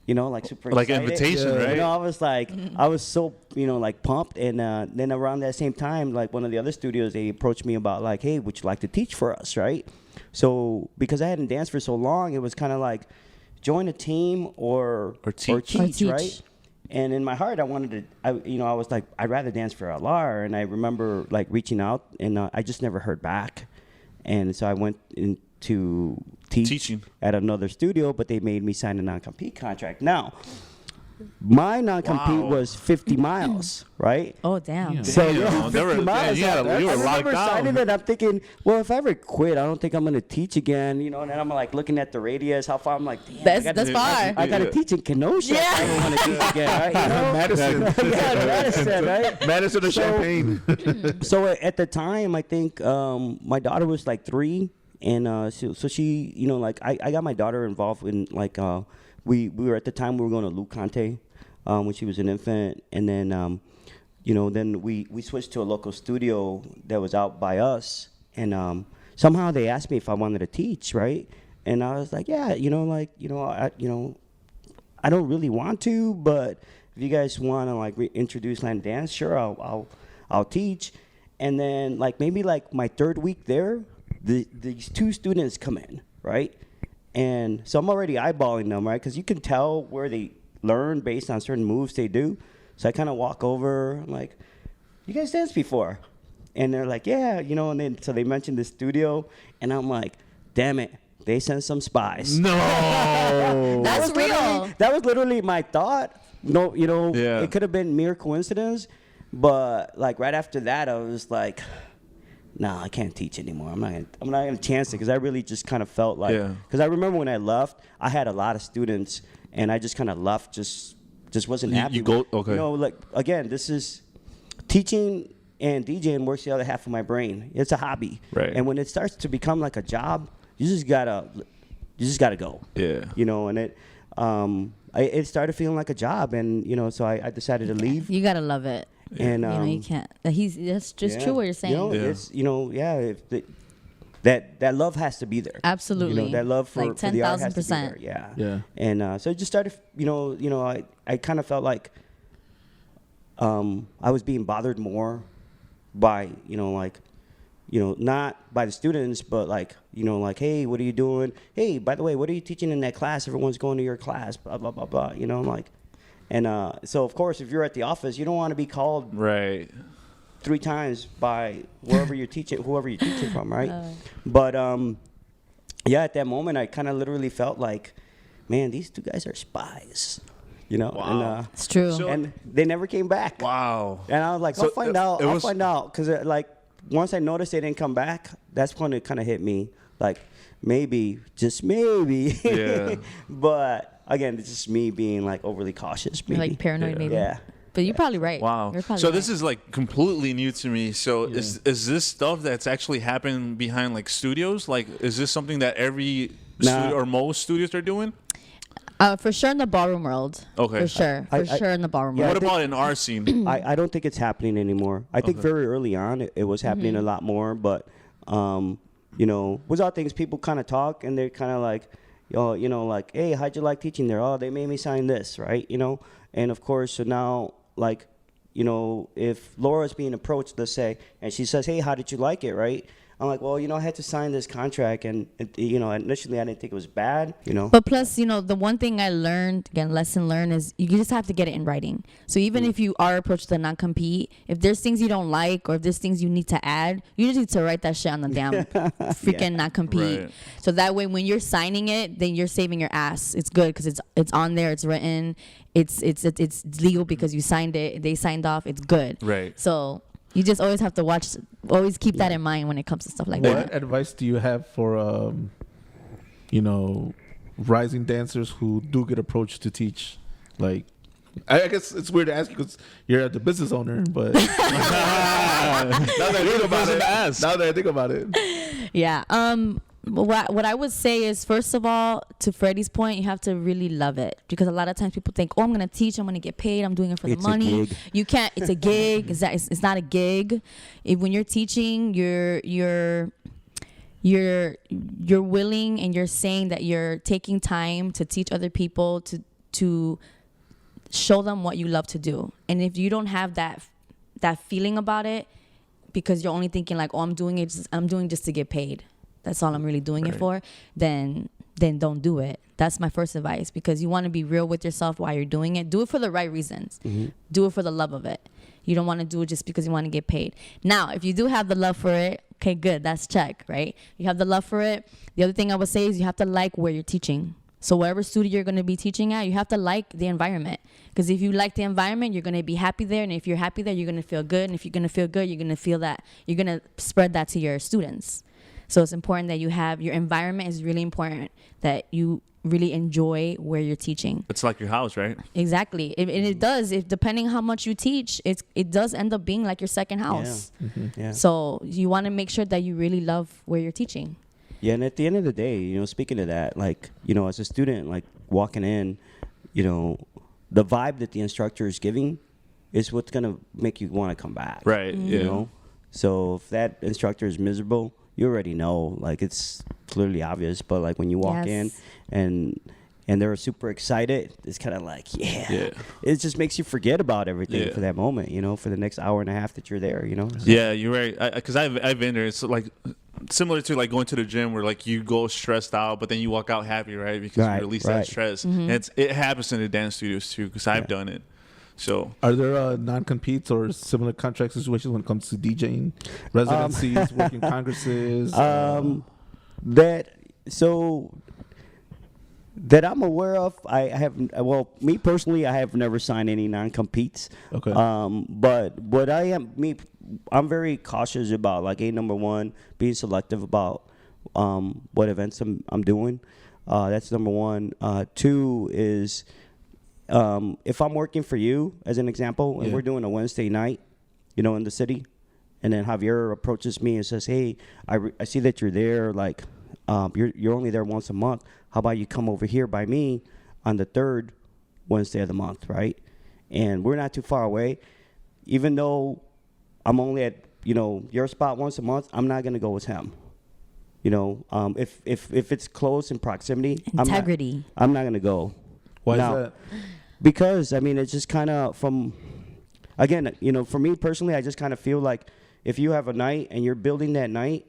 like super like excited. invitation, right? I was like, I was so, like pumped. And then around that same time, like one of the other studios, they approached me about like, hey, would you like to teach for us, right? So because I hadn't danced for so long, it was kind of like join a team or teach, right? And in my heart, I wanted to, I was like, I'd rather dance for LR. And I remember like reaching out and I just never heard back. And so I went into teaching at another studio, but they made me sign a non-compete contract. Now, my non-compete was 50 miles, right? Oh, damn. So Damn, 50 miles. you were I locked remember down. signing it. I'm thinking, well, if I ever quit, I don't think I'm going to teach again. And then I'm like looking at the radius, how far. I'm like, damn, That's far. I got to teach in Kenosha if I ever want to teach again, right? Madison. Madison, right? Madison or Champaign. So at the time, I think my daughter was like 3, and so she, like I got my daughter involved in like we were at the time we were going to Luke Conte when she was an infant, and then then we switched to a local studio that was out by us, and somehow they asked me if I wanted to teach, right? And I was like, yeah, I don't really want to, but if you guys want to like reintroduce line dance, sure, I'll teach. And then like maybe like my third week there, these 2 students come in, right? And so I'm already eyeballing them, right? Because you can tell where they learn based on certain moves they do. So I kind of walk over, I'm like, you guys danced before? And they're like, yeah, and then so they mentioned the studio, and I'm like, damn it, they sent some spies. No. That's real. That was literally my thought. No, Yeah. It could have been mere coincidence, but like right after that, I was like, nah, I can't teach anymore. I'm not gonna chance it, because I really just kind of felt like, because I remember when I left, I had a lot of students, and I just kind of left, just wasn't happy. Okay. Like again, this is teaching and DJing works the other half of my brain. It's a hobby, right? And when it starts to become like a job, you just gotta go. Yeah. And it started feeling like a job, and so I decided to leave. You gotta love it. And you can't. That's just true what you're saying. It's that love has to be there. Absolutely. That love for like the art has to be 10,000%. there. Yeah. Yeah. And so it just started. I kind of felt like I was being bothered more by not by the students, but like hey, what are you doing? Hey, by the way, what are you teaching in that class? Everyone's going to your class. Blah blah blah blah. And so of course, if you're at the office, you don't want to be called right 3 times by whoever you're teaching from, right? But at that moment, I kind of literally felt like, man, these 2 guys are spies. Wow. And It's true. and they never came back. Wow. And I was like, I'll find out. Because like once I noticed they didn't come back, that's when it kind of hit me. Like maybe, just maybe. Yeah. But again, it's just me being like overly cautious. You're Maybe. like paranoid, maybe. Yeah. But you're probably right. Wow. You're probably So right. this is like completely new to me. So is this stuff that's actually happening behind like studios? Like, is this something that every studio or most studios are doing? For sure in the ballroom world. Okay. For sure. For sure in the ballroom Yeah, What world. about in our scene? I don't think it's happening anymore. I think very early on it was happening a lot more, but with all things, people kind of talk and they're kind of like, like, hey, how'd you like teaching there? Oh, they made me sign this, right? And of course, so now like, if Laura's being approached, let's say, and she says, hey, how did you like it, right? I'm like, well, I had to sign this contract, and initially I didn't think it was bad, But plus, the one thing I learned, again, lesson learned, is you just have to get it in writing. So even if you are approached to non-compete, if there's things you don't like or if there's things you need to add, you just need to write that shit on the damn freaking non-compete. Right. So that way, when you're signing it, then you're saving your ass. It's good because it's on there, it's written, it's legal because you signed it, they signed off, it's good. Right. So you just always have to always keep that in mind when it comes to stuff like that. What advice do you have for, rising dancers who do get approached to teach? Like, I guess it's weird to ask you because you're the business owner, but now that I think about it, Yeah. What I would say is, first of all, to Freddy's point, you have to really love it, because a lot of times people think, oh, I'm gonna teach, I'm gonna get paid, I'm doing it for the money. You can't. It's a gig. It's not a gig. When you're teaching, you're willing and you're saying that you're taking time to teach other people to show them what you love to do. And if you don't have that feeling about it, because you're only thinking like, oh, I'm doing just to get paid, that's all I'm really doing it for, then don't do it. That's my first advice, because you want to be real with yourself while you're doing it. Do it for the right reasons. Do it for the love of it. You don't want to do it just because you want to get paid. Now, if you do have the love for it, okay, good. That's check, right? You have the love for it. The other thing I would say is you have to like where you're teaching. So whatever studio you're going to be teaching at, you have to like the environment. Because if you like the environment, you're going to be happy there. And if you're happy there, you're going to feel good. And if you're going to feel good, you're going to feel that. You're going to spread that to your students. So it's important that you have, your environment is really important, that you really enjoy where you're teaching. It's like your house, right? Exactly. And it does. If depending how much you teach, it does end up being like your second house. Yeah. So you want to make sure that you really love where you're teaching. Yeah, and at the end of the day, speaking of that, like, as a student, like walking in, the vibe that the instructor is giving is what's going to make you want to come back. Right. You know? So if that instructor is miserable, you already know, like it's clearly obvious. But like when you walk in and they're super excited, it's kind of like, it just makes you forget about everything for that moment, you know, for the next hour and a half that you're there, you know. So. Yeah, you're right. Because I've been there. It's like similar to like going to the gym where like you go stressed out, but then you walk out happy, right? Because you release that stress. And it happens in the dance studios too, because I've done it. So, are there non-competes or similar contract situations when it comes to DJing, residencies, working congresses? That I'm aware of, me personally, I have never signed any non-competes. Okay. But what I'm very cautious about, like, number one, being selective about what events I'm doing. That's number one. Two is if I'm working for you, as an example, and we're doing a Wednesday night, you know, in the city, and then Javier approaches me and says, "Hey, I see that you're there, like, you're only there once a month. How about you come over here by me on the third Wednesday of the month, right? And we're not too far away. Even though I'm only at, you know, your spot once a month, I'm not gonna go with him. You know, if it's close in proximity, integrity, I'm not gonna go. Why is that? Because I mean, it's just kind of again, you know, for me personally, I just kind of feel like if you have a night and you're building that night.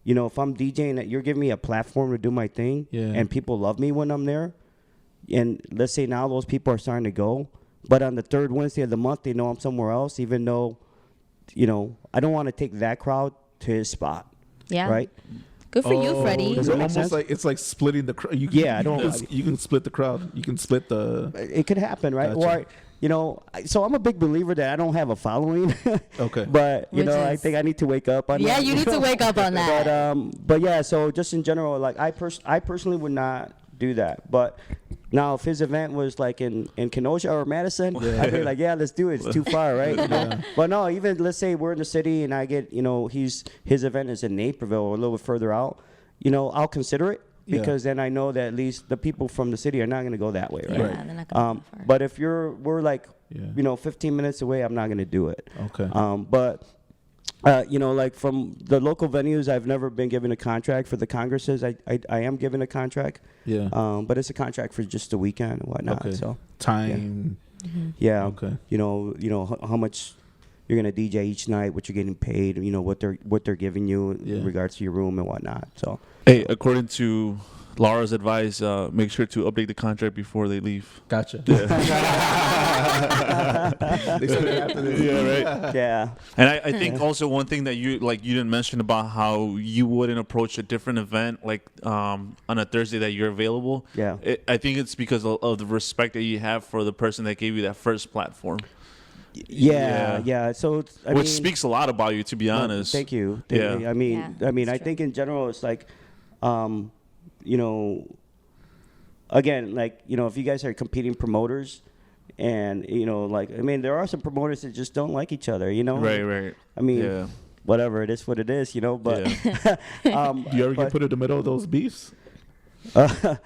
You know, if I'm DJing, that you're giving me a platform to do my thing, and people love me when I'm there. And let's say now those people are starting to go, but on the third Wednesday of the month, they know I'm somewhere else. Even though, you know, I don't want to take that crowd to his spot. Yeah. Right. Good for you, Freddy. It's almost like it's like splitting the crowd. You can split the crowd. You can split the. It could happen, right? Gotcha. Or, you know, so I'm a big believer that I don't have a following. Okay. But, you know, I think I need to wake up on that. Yeah, you need to wake up on that. But yeah, so just in general, like I personally would not do that. But now if his event was like in Kenosha or Madison, I'd be like, yeah, let's do it. It's too far, right? You know? But no, even let's say we're in the city and I get, you know, his event is in Naperville or a little bit further out, you know, I'll consider it. Because then I know that at least the people from the city are not going to go that way, right? Yeah, they're not going to go far. But if we're like, you know, 15 minutes away, I'm not going to do it. Okay. But, you know, like from the local venues, I've never been given a contract. For the congresses, I am given a contract. Yeah. But it's a contract for just a weekend and whatnot. Okay. So time. Yeah. Okay. You know how much you're gonna DJ each night, what you're getting paid, you know, what they're giving you in regards to your room and whatnot. So, hey, according to Laura's advice, make sure to update the contract before they leave. Gotcha. Yeah. They said it after this. Yeah, right. Yeah. And I think also one thing that you didn't mention about how you wouldn't approach a different event like on a Thursday that you're available. Yeah. I think it's because of the respect that you have for the person that gave you that first platform. Yeah. So I mean, speaks a lot about you, to be honest. Thank you. Yeah. I mean, I think in general, it's like, you know, again, like, you know, if you guys are competing promoters, and you know, like, I mean, there are some promoters that just don't like each other, you know. Right. I mean, whatever, it is what it is, you know. But you ever get put in the middle of those beefs? I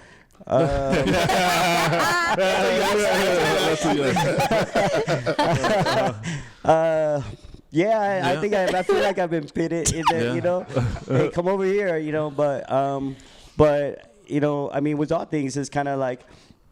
think I feel like I've been pitted in there, you know. Hey, come over here, you know. But you know, I mean, with all things, it's kind of like,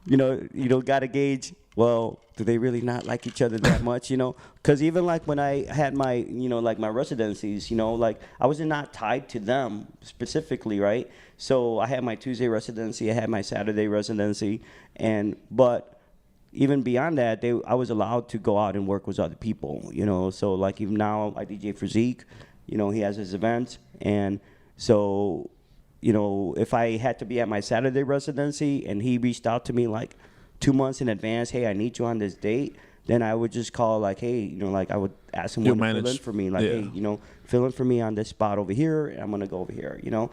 you know, gotta gauge. Well, do they really not like each other that much, you know? Because even like when I had my, you know, like my residencies, you know, like I was not tied to them specifically, right? So I had my Tuesday residency, I had my Saturday residency, but even beyond that, I was allowed to go out and work with other people, you know? So like even now I DJ for Zeke, you know, he has his event, and so, you know, if I had to be at my Saturday residency and he reached out to me like 2 months in advance, hey, I need you on this date, then I would just call like, hey, you know, like I would ask him to fill in for me, like, hey, you know, fill in for me on this spot over here, and I'm gonna go over here, you know.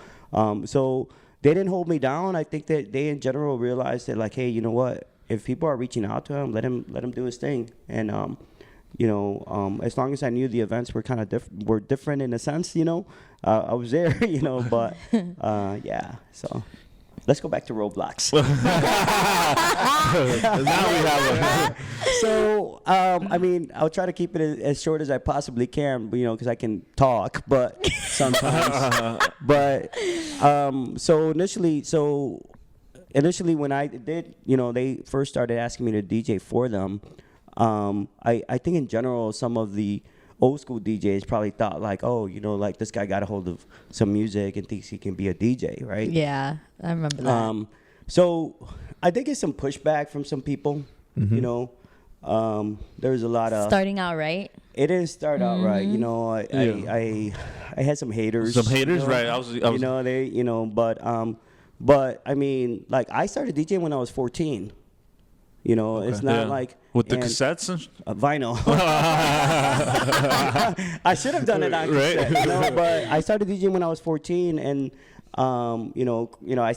So they didn't hold me down. I think that they in general realized that like, hey, you know what, if people are reaching out to him, let him do his thing, and you know, as long as I knew the events were kind of were different in a sense, you know, I was there, you know, but yeah, so. let's go back to Roblox. Now we have So, I mean, I'll try to keep it as short as I possibly can, you know, because I can talk, but sometimes. But so initially when I did, you know, they first started asking me to DJ for them. I think in general, some of the old school DJs probably thought like, oh, you know, like this guy got a hold of some music and thinks he can be a DJ, right? Yeah, I remember that. So I did get some pushback from some people, you know. There's a lot of Starting out, right? It didn't start out right, you know. I had some haters. some haters, you know? right? I was You know, they, you know, but I mean, like I started DJing when I was 14. You know, it's not like with the and- cassettes and vinyl. I should have done it on cassette, you know, but I started DJing when I was 14, and you know, I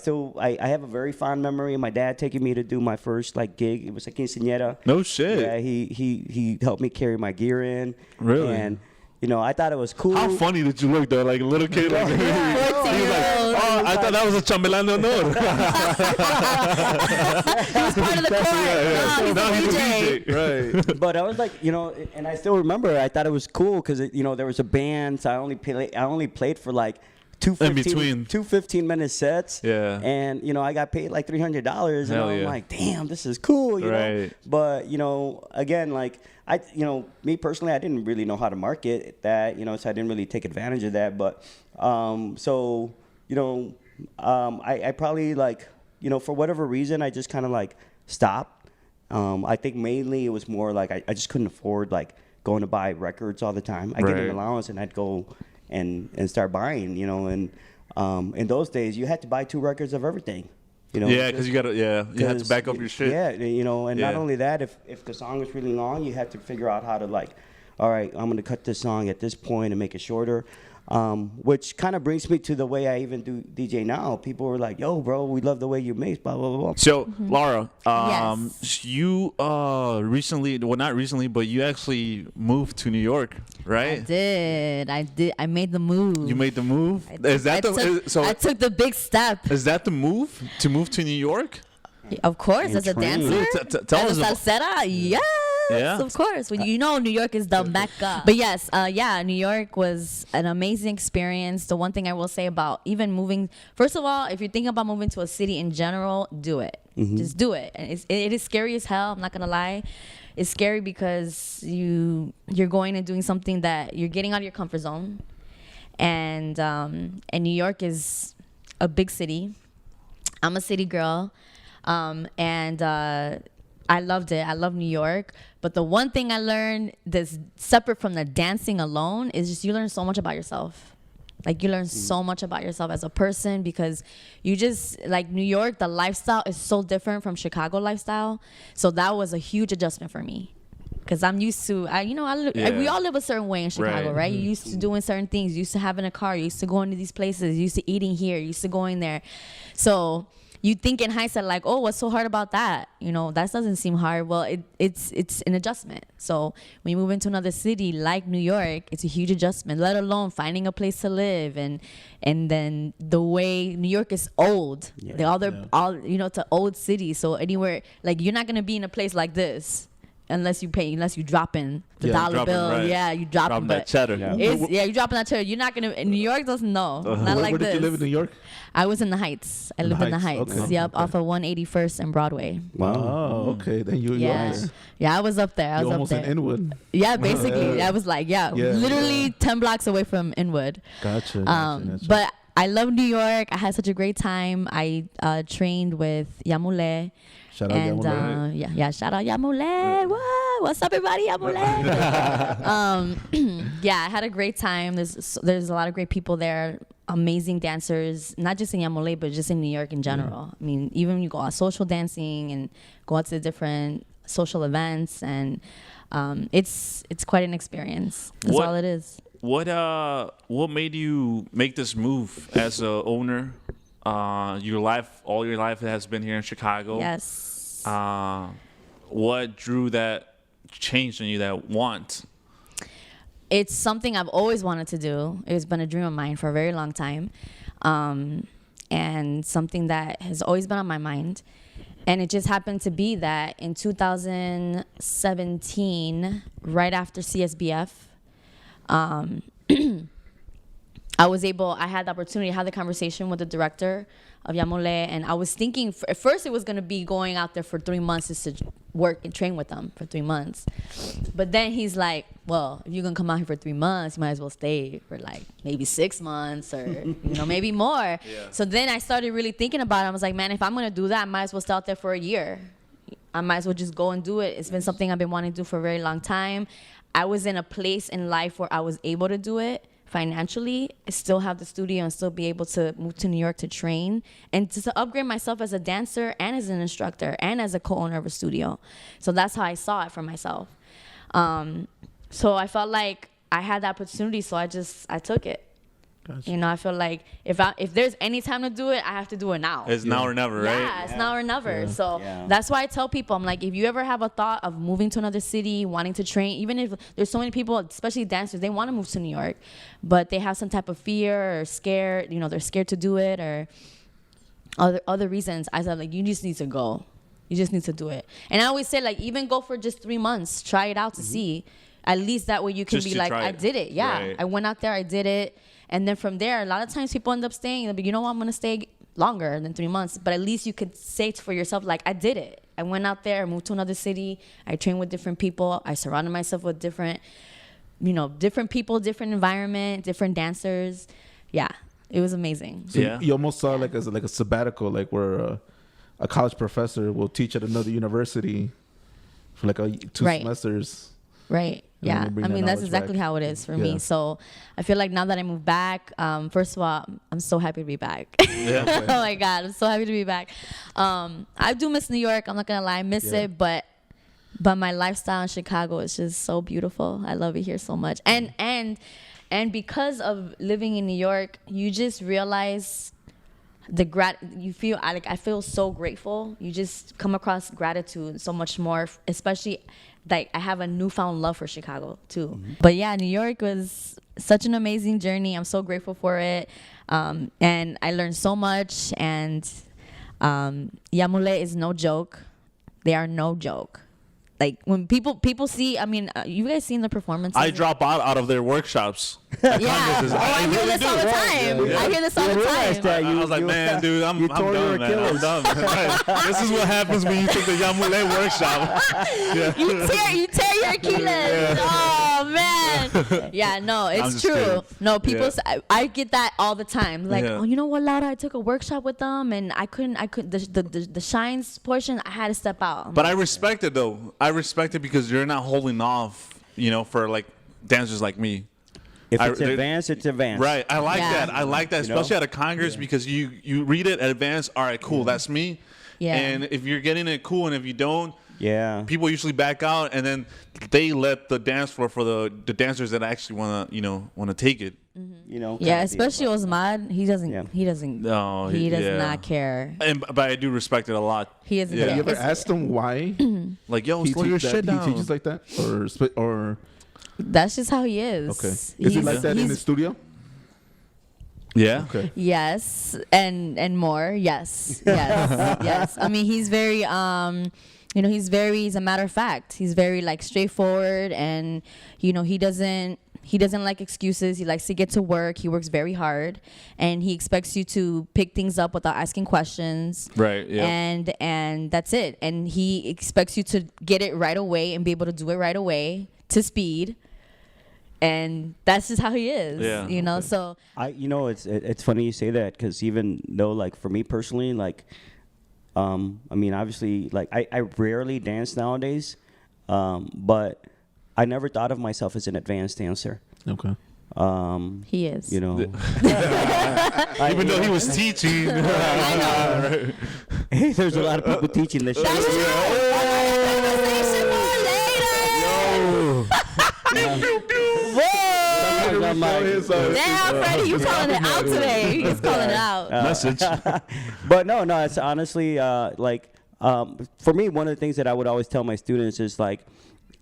have a very fond memory of my dad taking me to do my first like gig. It was a quinceañera. no shit. Yeah, he helped me carry my gear in. Really? And you know, I thought it was cool. How funny did you look though, like a little kid? Like, he was like, 14-year-old. oh, I thought that was a chambelán de honor. He was part of the chorus. Now he's a DJ. DJ. Right. But I was like, you know, and I still remember. I thought it was cool because you know there was a band, so I only played for like two In between. 15-minute sets. Yeah. And you know I got paid like $300, and Hell I'm yeah. like, damn, this is cool, you know. Right. But you know, again, like you know, me personally, I didn't really know how to market that, you know, so I didn't really take advantage of that. But so you know, I probably like, you know, for whatever reason, I just kind of like stopped. I think mainly it was more like I just couldn't afford like going to buy records all the time. I get Right. an allowance and I'd go and start buying, you know, and in those days you had to buy 2 records of everything. You know, Yeah, because you got to, you had to back up your shit. Yeah, you know, and not Yeah. only that, if the song was really long, you had to figure out how to like, all right, I'm gonna cut this song at this point and make it shorter. Which kind of brings me to the way I even do DJ now. People were like, "Yo, bro, we love the way you mix." Blah blah blah. blah. So, Laura, Yes. you recently, well, not recently, but you actually moved to New York, right? I did. I made the move. You made the move. I took the big step. Is that the move to move to New York? Of course, And as a train. dancer, Tell as us a about- salsera, yes, Yeah. of course. When you know New York is the mecca. But yes, New York was an amazing experience. The one thing I will say about even moving, first of all, if you're thinking about moving to a city in general, do it. Just do it. And it is scary as hell. I'm not gonna lie. It's scary because you're going and doing something that you're getting out of your comfort zone, and New York is a big city. I'm a city girl. And I loved it. I love New York. But the one thing I learned that's separate from the dancing alone is just you learn so much about yourself. Like you learn so much about yourself as a person because you just like New York, the lifestyle is so different from Chicago lifestyle. So that was a huge adjustment for me. Because I'm used to, we all live a certain way in Chicago, right? You're used to doing certain things. You're used to having a car. You're used to going to these places. You're used to eating here. You're used to going there. So you think in hindsight like, oh, what's so hard about that? You know, that doesn't seem hard. Well, it's an adjustment. So when you move into another city like New York, it's a huge adjustment, let alone finding a place to live. And then the way New York is old. Yeah. It's an old city. So anywhere, like you're not going to be in a place like this. Unless you drop in the dollar bill. Right. Yeah, you drop Dropping in. that cheddar. You dropping that cheddar. You're not going to, New York doesn't know. Not like Where this. did you live in New York? I was in the Heights. I lived in the Heights. Okay. Yep, off of 181st and Broadway. Oh, okay. Then you Yeah, up there. yeah, I was up there. I You was up almost there. in Inwood. Yeah, basically, I was like, literally 10 blocks away from Inwood. Gotcha. But I love New York. I had such a great time. I trained with Yamule. Shout out Yamule. Shout out Yamule. What's up, everybody? Yamule. I had a great time. There's a lot of great people there. Amazing dancers, not just in Yamule, but just in New York in general. I mean, even when you go out social dancing and go out to different social events, and it's quite an experience. That's all it is. What made you make this move as a owner? All your life has been here in Chicago. Yes. What drew that change in you, that want? It's something I've always wanted to do. It's been a dream of mine for a very long time. and something that has always been on my mind. And it just happened to be that in 2017, right after CSBF, I had the opportunity to have the conversation with the director of Yamule, and I was thinking, at first it was going to be going out there for 3 months just to work and train with them for 3 months. But then he's like, well, if you're going to come out here for 3 months, you might as well stay for like maybe 6 months or, maybe more. Yeah. So then I started really thinking about it. I was like, man, if I'm going to do that, I might as well stay out there for a year. I might as well just go and do it. It's been something I've been wanting to do for a very long time. I was in a place in life where I was able to do it financially, still have the studio and still be able to move to New York to train and to upgrade myself as a dancer and as an instructor and as a co-owner of a studio. So that's how I saw it for myself. So I felt like I had the opportunity, so I took it. Gotcha. I feel like if there's any time to do it, I have to do it now. It's now or never, right? Yeah, it's now or never. Yeah. So that's why I tell people, I'm like, if you ever have a thought of moving to another city, wanting to train, even if there's so many people, especially dancers, they want to move to New York, but they have some type of fear or scared, they're scared to do it or other reasons. I said, like, you just need to go. You just need to do it. And I always say, like, even go for just 3 months, try it out to see. At least that way you can just be like, I did it. Yeah, right. I went out there, I did it. And then from there, a lot of times people end up staying. But what, I'm going to stay longer than 3 months. But at least you could say for yourself, like, I did it. I went out there, I moved to another city. I trained with different people. I surrounded myself with different people, different environment, different dancers. Yeah, it was amazing. So you almost saw like as like a sabbatical, like where a college professor will teach at another university for like 2 semesters. Right. Yeah, I mean, that's exactly how it is for me. So I feel like now that I moved back, first of all, I'm so happy to be back. Yeah. Oh, my God, I'm so happy to be back. I do miss New York. I'm not going to lie. I miss it, but my lifestyle in Chicago is just so beautiful. I love it here so much. And because of living in New York, you just realize I feel so grateful. You just come across gratitude so much more, especially like I have a newfound love for Chicago too. Mm-hmm. But yeah, New York was such an amazing journey. I'm so grateful for it. And I learned so much, and Yamule is no joke. They are no joke. Like when people see, I mean, you guys seen the performances? I drop out of their workshops. Yeah, I hear this all the time. I hear this all the time. I was like, man, dude, I'm done, man. I'm done. This is what happens when you take the Yamule workshop. You tear your Achilles. Yeah. Oh man. Yeah, no, it's true. Kidding. No, people. I get that all the time. Like, oh, you know what, Laura? I took a workshop with them, and I couldn't. The shines portion, I had to step out. But I respect it though. I respect it because you're not holding off, for like dancers like me. If it's advanced, it's advanced. Right. I like that. I like that, especially at a Congress because you read it advanced. All right, cool. That's me. Yeah. And if you're getting it, cool. And if you don't, people usually back out, and then they let the dance floor for the dancers that actually want to take it. Mm-hmm. Especially Osmad. He doesn't. Yeah. He doesn't. No, he does not care. But I do respect it a lot. He isn't. Yeah. You ever asked him why? Like, yo, slow your shit down. He teaches like that, or. That's just how he is. Okay. Is he like that in the studio? Yeah. Okay. Yes, and more. Yes. Yes. I mean, he's very he's a matter of fact. He's very like straightforward, and he doesn't like excuses. He likes to get to work. He works very hard, and he expects you to pick things up without asking questions. Right. Yeah. And that's it. And he expects you to get it right away and be able to do it right away to speed. And that's just how he is, So it's funny you say that because even though like for me personally, like, I mean obviously like I rarely dance nowadays, but I never thought of myself as an advanced dancer. Okay. He is. Even though he was teaching. Hey, there's a lot of people teaching this shit. Damn, Freddy, you calling it out today. He's calling it out. Message. But no, it's honestly for me, one of the things that I would always tell my students is like,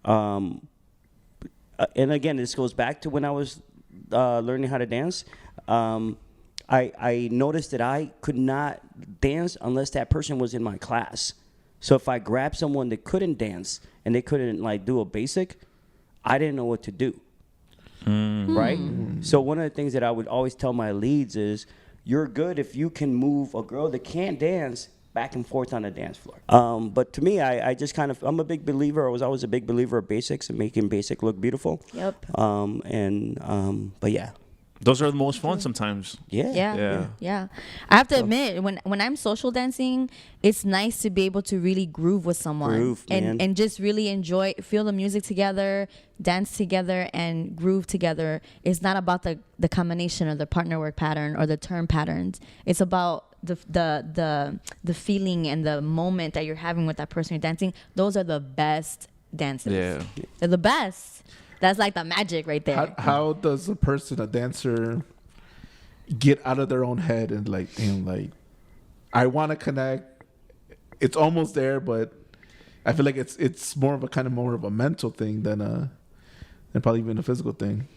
and again, this goes back to when I was learning how to dance. I noticed that I could not dance unless that person was in my class. So if I grabbed someone that couldn't dance and they couldn't like do a basic, I didn't know what to do. Right? So one of the things that I would always tell my leads is, you're good if you can move a girl that can't dance back and forth on the dance floor. But to me, I just kind of, I'm a big believer, I was always a big believer of basics and making basic look beautiful. Yep. But yeah. Those are the most fun sometimes. Yeah. I have to admit, when I'm social dancing, it's nice to be able to really groove with someone. Groove, man. And just really enjoy, feel the music together, dance together, and groove together. It's not about the combination or the partner work pattern or the turn patterns. It's about the feeling and the moment that you're having with that person you're dancing. Those are the best dances. Yeah. They're the best. That's like the magic right there. How does a dancer, get out of their own head and like, I want to connect. It's almost there, but I feel like it's more of a mental thing than probably even a physical thing.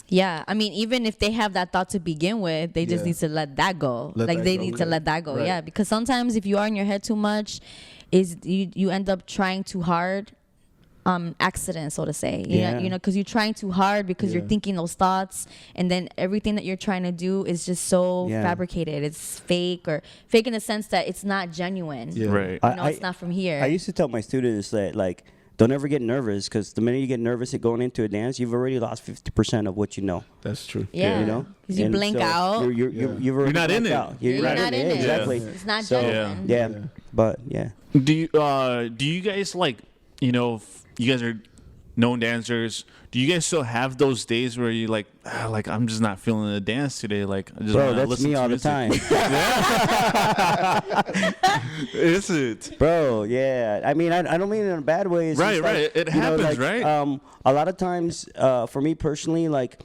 Yeah, I mean, even if they have that thought to begin with, they just need to let that go. They need to let that go. Right. Yeah, because sometimes if you are in your head too much, you end up trying too hard. Accident, so to say, because you're trying too hard because you're thinking those thoughts, and then everything that you're trying to do is just so fabricated. It's fake in the sense that it's not genuine. Yeah. Right. It's not from here. I used to tell my students that, like, don't ever get nervous, because the minute you get nervous at going into a dance, you've already lost 50% of what you know. That's true. Yeah. You know? Because you And blank so out. You've already not in blanked it. out. You're not in it. Exactly. It's not So, genuine. yeah. But, yeah. Do you guys like, you guys are known dancers, do you guys still have those days where you like I'm just not feeling the dance today, like I just Bro, want to that's listen me to all the music? time. Is it? Bro, yeah. I mean, I don't mean it in a bad way. It's Right, just right. like, It happens, right? A lot of times, for me personally, like,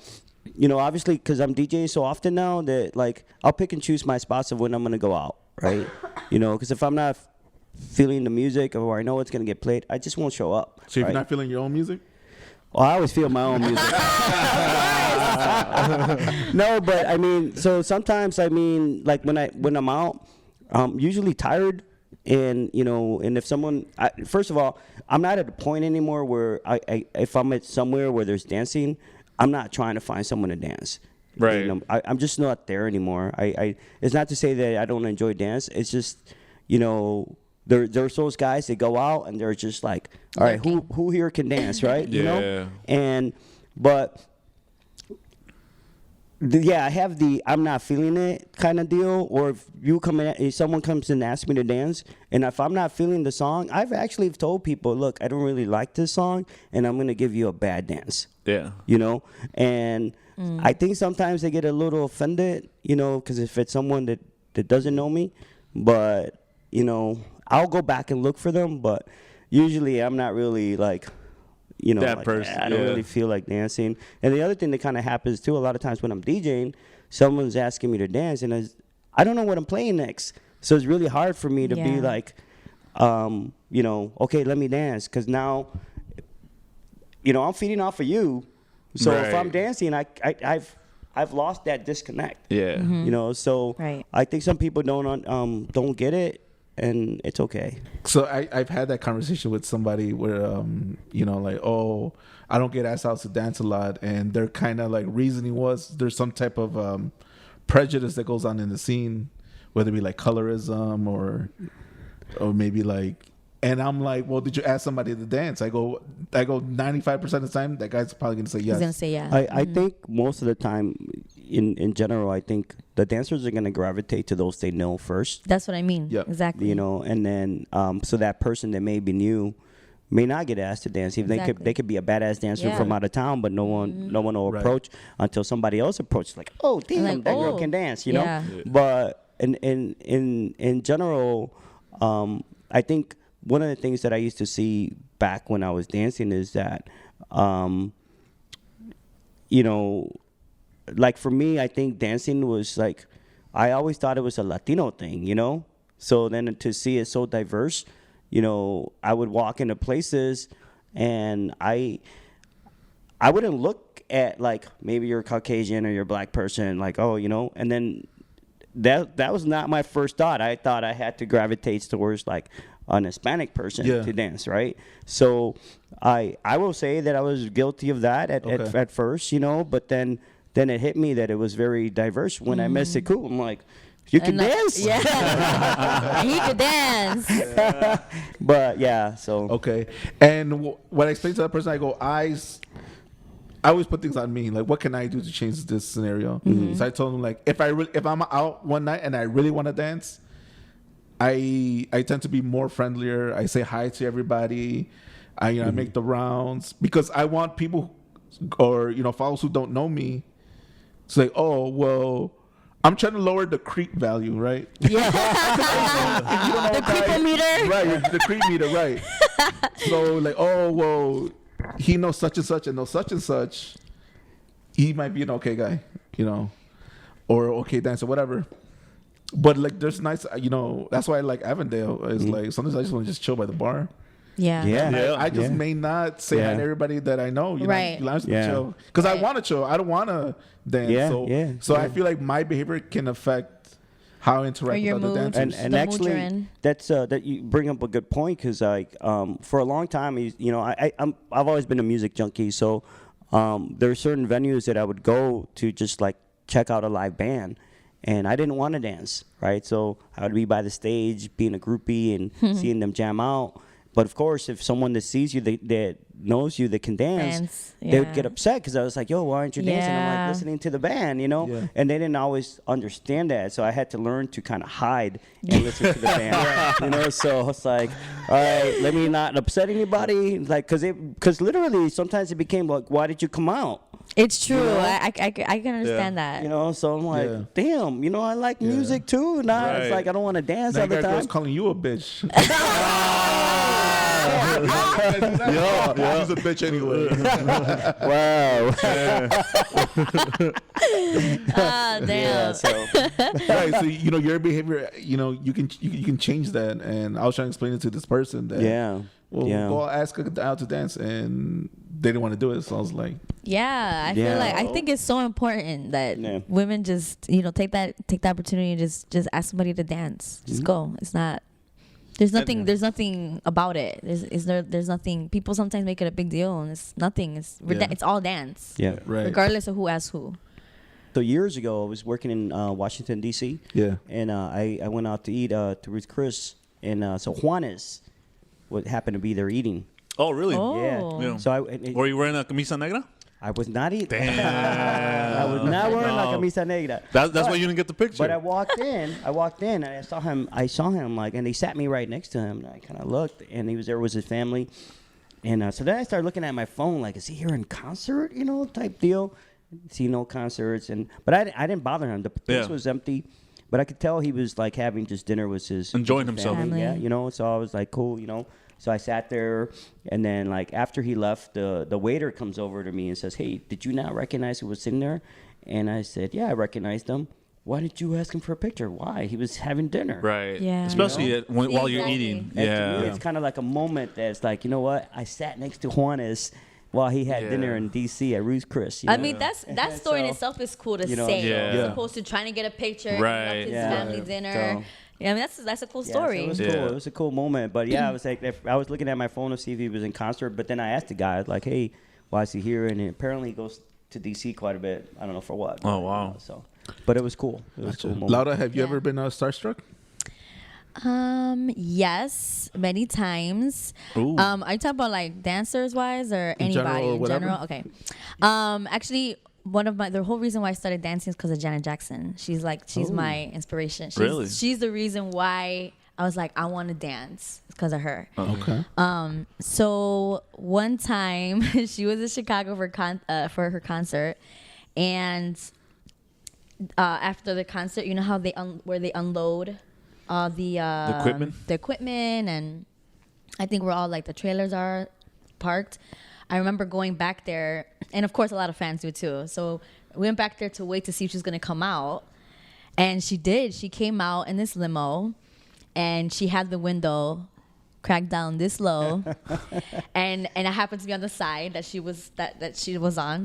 obviously, because I'm DJing so often now that, like, I'll pick and choose my spots of when I'm going to go out, right? Because if I'm not feeling the music or I know it's going to get played, I just won't show up. So if right? you're not feeling your own music? Well, I always feel my own music. No, but I mean, so sometimes, I mean, like when I'm out, I'm usually tired, and and if someone, first of all, I'm not at a point anymore where if I'm at somewhere where there's dancing, I'm not trying to find someone to dance. Right. I'm just not there anymore. It's not to say that I don't enjoy dance. It's just, there's those guys that go out and they're just like, all right, who here can dance, right? Yeah. But I have the I'm not feeling it kind of deal. Or if someone comes and asks me to dance, and if I'm not feeling the song, I've actually told people, look, I don't really like this song, and I'm gonna give you a bad dance. Yeah. And I think sometimes they get a little offended, because if it's someone that doesn't know me, but I'll go back and look for them, but usually I'm not really like, that like, person. I don't really feel like dancing. And the other thing that kind of happens too, a lot of times when I'm DJing, someone's asking me to dance, and I don't know what I'm playing next. So it's really hard for me to be like, okay, let me dance, because now, I'm feeding off of you. So if I'm dancing, I've lost that disconnect. Yeah. Mm-hmm. So Right. I think some people don't get it, and it's okay. So I've had that conversation with somebody where, like, oh, I don't get asked out to dance a lot. And their kind of like reasoning was there's some type of prejudice that goes on in the scene, whether it be like colorism or maybe like, and I'm like, well, did you ask somebody to dance? I go 95% of the time, that guy's probably going to say yes. He's going to say yeah. I think most of the time, in general, I think the dancers are going to gravitate to those they know first. That's what I mean. Yeah. Exactly. And then so that person that may be new may not get asked to dance. Even they could be a badass dancer from out of town, but no one will approach until somebody else approaches. Like, oh damn, like, that girl can dance. Yeah. But in general, I think one of the things that I used to see back when I was dancing is that, like for me, I think dancing was like, I always thought it was a Latino thing, So then to see it so diverse, I would walk into places and I wouldn't look at like maybe you're Caucasian or you're a black person, like, oh, and then that was not my first thought. I thought I had to gravitate towards like an Hispanic person Yeah. to dance, right? So I will say that I was guilty of that at first, you know, but then it hit me that it was very diverse. When I met Sekou, I'm like, you can dance? Yeah. He could dance. But yeah, so Okay. And when I explain to that person, I go, I always put things on me. Like, what can I do to change this scenario? So I told him, like, if I'm out one night and I really want to dance, I tend to be more friendlier. I say hi to everybody. I make the rounds because I want people or followers who don't know me to say, oh, well, I'm trying to lower the creep value, right? Yeah. The creeper meter. Right, the creep meter, right. So like, oh, well, he knows such and such and knows such and such. He might be an okay guy, or okay dancer, whatever. But like, there's nice, that's why I like Avondale. Is like sometimes I just want to just chill by the bar. Yeah. yeah. I just may not say hi to everybody that I know. Right. I just Yeah. chill because I want to chill. I don't want to dance. So I feel like my behavior can affect how I interact your with other mood. dancers. And The mood you're actually, in. that's that you bring up a good point because like for a long time, I've always been a music junkie, so there are certain venues that I would go to just like check out a live band, and I didn't want to dance, right? So I would be by the stage, being a groupie and seeing them jam out. But of course, if someone that sees you, that knows you, that can dance, they would yeah. get upset because I was like, yo, why aren't you dancing? I'm Yeah. like listening to the band, Yeah. and they didn't always understand that. So I had to learn to kind of hide and listen to the band, So it's like, all right, let me not upset anybody. Like, because literally sometimes it became like, why did you come out? It's true. I can understand that. So I'm like, damn, I like music too. Now it's Right. like I don't want to dance Now all you the got girls time. calling you a bitch. Yeah, he's a bitch anyway. Wow. Ah, damn. Yeah, so Right, so your behavior, you can change that. And I was trying to explain it to this person that go ask her out to dance, and they didn't want to do it. So I was like, Yeah, I feel like I think it's so important that women just take the opportunity and just ask somebody to dance. Just go. It's not. There's nothing about it. There's nothing. People sometimes make it a big deal, and it's nothing. It's all dance. yeah. right, Regardless of who asks who. So years ago, I was working in Washington D.C. yeah, and I went out to eat to Ruth Chris, and so Juanes would happen to be there eating. Oh, really? Oh. Yeah. So Were you wearing a camisa negra? I was not eating. Damn. I was not wearing la No. camisa negra. That's why you didn't get the picture. But I walked in, and I saw him like, and they sat me right next to him. And I kind of looked, and he was there with his family, and so then I started looking at my phone, like, is he here in concert, type deal? See no concerts, but I didn't bother him. The place was empty, but I could tell he was like having just dinner with his Enjoying with his himself. family. Family. Yeah, So I was like, cool, So I sat there, and then like after he left, the waiter comes over to me and says, "Hey, did you not recognize who was sitting there?" And I said, "Yeah, I recognized him." Why did you ask him for a picture? Why? He was having dinner. Right. Yeah. Especially while you're Exactly. eating. And to me, Yeah. it's kind of like a moment that's like, you know what? I sat next to Juanes while he had dinner in D.C. at Ruth's Chris. I mean, that story in So, itself is cool to you know, say. Yeah. As opposed to trying to get a picture, Right. his Yeah. family dinner. So- Yeah, I mean that's a cool Yeah, story. so it was Yeah. cool. It was a cool moment. But yeah, I was like, I was looking at my phone to see if he was in concert. But then I asked the guy, like, "Hey, why is he here?" And apparently he goes to DC quite a bit. I don't know for what. Oh, wow. But it was cool. It was a cool moment. Laura, have you Yeah. ever been starstruck? Yes, many times. Ooh. Are you talking about like dancers wise or In general anybody or in whatever? general? Okay. Actually, the whole reason why I started dancing is because of Janet Jackson. She's my inspiration. Really? She's the reason why I was like, I want to dance. It's because of her. Okay. So one time she was in Chicago for her concert, and after the concert, you know how where they unload all the equipment, and I think where all like the trailers are parked. I remember going back there, and of course a lot of fans do too. So we went back there to wait to see if she was gonna come out, and she did. She came out in this limo, and she had the window cracked down this low, and I happened to be on the side that she was on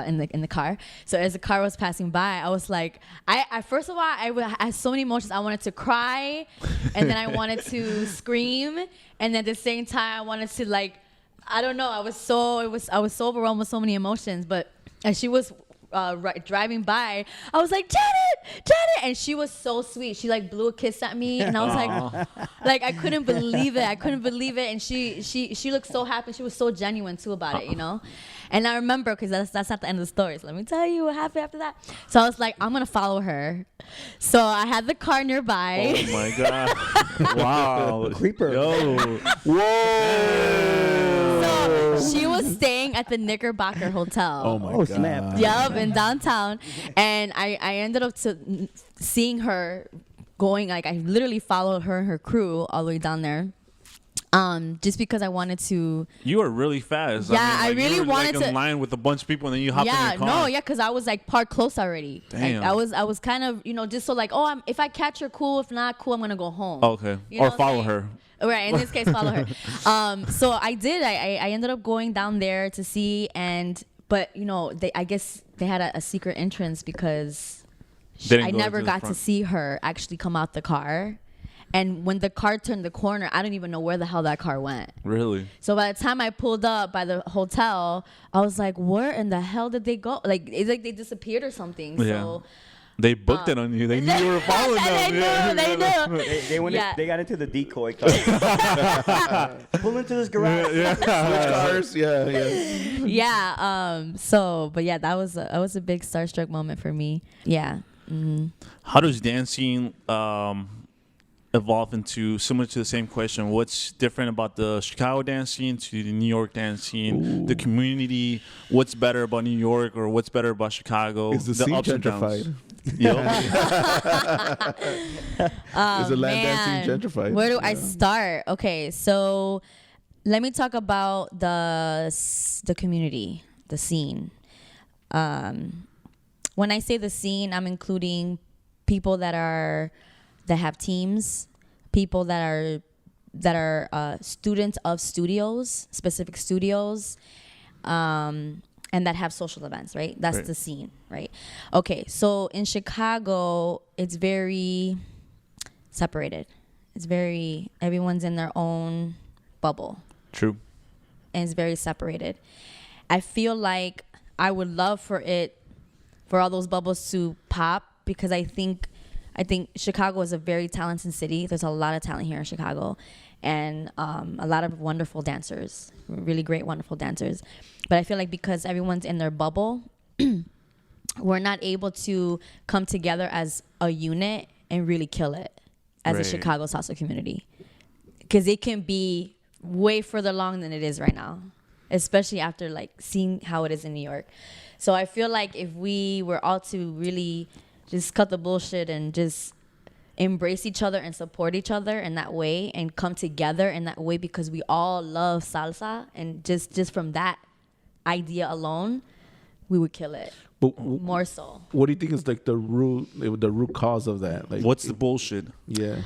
in the car. So as the car was passing by, I was like, I first of all, I had so many emotions. I wanted to cry, and then I wanted to scream, and then at the same time I wanted to, like, I don't know. I was so overwhelmed with so many emotions. But as she was driving by, I was like, Janet, and she was so sweet. She like blew a kiss at me, and I was like I couldn't believe it. And she looked so happy. She was so genuine too about it, you know. And I remember, because that's not the end of the story. So let me tell you what happened after that. So I was like, I'm gonna follow her. So I had the car nearby. Oh my god! Wow, Creeper. Yo, Whoa! So she was staying at the Knickerbocker Hotel. Oh my god! Snap. Yup, in downtown. And I ended up seeing her going, like, I literally followed her and her crew all the way down there. Just because I wanted to. you were really fast. Yeah, I I really you were, wanted like, to. in line with a bunch of people, and then you hopped in your car. No, yeah, because I was like parked close already. Damn. Like, I was kind of, you know, just so like, if I catch her, cool. If not, cool, I'm gonna go home. Okay, You know or what I'm follow saying? her. Right, in this case, follow her. So I did. I ended up going down there to see, but you know, I guess they had a secret entrance because Didn't I go never into the got to front. see her actually come out the car. And when the car turned the corner, I didn't even know where the hell that car went. Really? So by the time I pulled up by the hotel, I was like, where in the hell did they go? Like, it's like they disappeared or something. Yeah. So They booked it on you. They knew you were following them. They knew. They got into the decoy car. Pull into this garage. Switch cars. Yeah. Yeah. But yeah, that was a big starstruck moment for me. Yeah. How does dancing evolve into, similar to the same question, what's different about the Chicago dance scene to the New York dance scene, the community? What's better about New York, or what's better about Chicago? Is the scene ups and downs. gentrified? Oh, Is the land man. dancing gentrified? Where do I start? Okay, so let me talk about the community, the scene. When I say the scene, I'm including people that have teams, people that are students of studios, specific studios, and that have social events, right? That's Right. the scene, right? Okay, so in Chicago, it's very separated. Everyone's in their own bubble, True. and it's very separated. I feel like I would love for all those bubbles to pop, because I think Chicago is a very talented city. There's a lot of talent here in Chicago, and a lot of wonderful dancers, really great, wonderful dancers. But I feel like because everyone's in their bubble, we're not able to come together as a unit and really kill it as a Right. Chicago salsa community, because it can be way further along than it is right now, especially after like seeing how it is in New York. So I feel like if we were all to really just cut the bullshit and just embrace each other and support each other in that way, and come together in that way, because we all love salsa, and just from that idea alone, we would kill it. But More so. what do you think is like the root cause of that? Like, What's the bullshit? Yeah.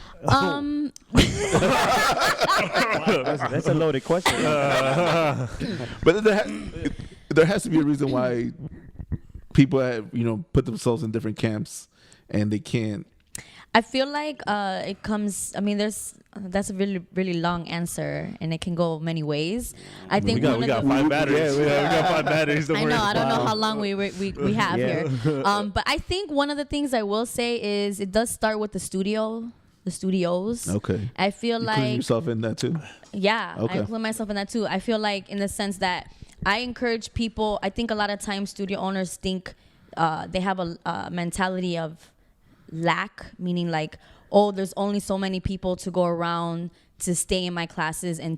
That's a loaded question. But there has to be a reason why people have, put themselves in different camps and they can't. I feel like it comes. I mean, that's a really, really long answer, and it can go many ways. I think We got 5 batteries. We got 5 batteries. I know. I don't know how long we have Yeah. here. But I think one of the things I will say is it does start with the studios. Okay. I feel You including like yourself in that too. yeah, Okay. I include myself in that too. I feel like in the sense that I encourage people. I think a lot of times studio owners think they have a mentality of lack, meaning like, oh, there's only so many people to go around to stay in my classes and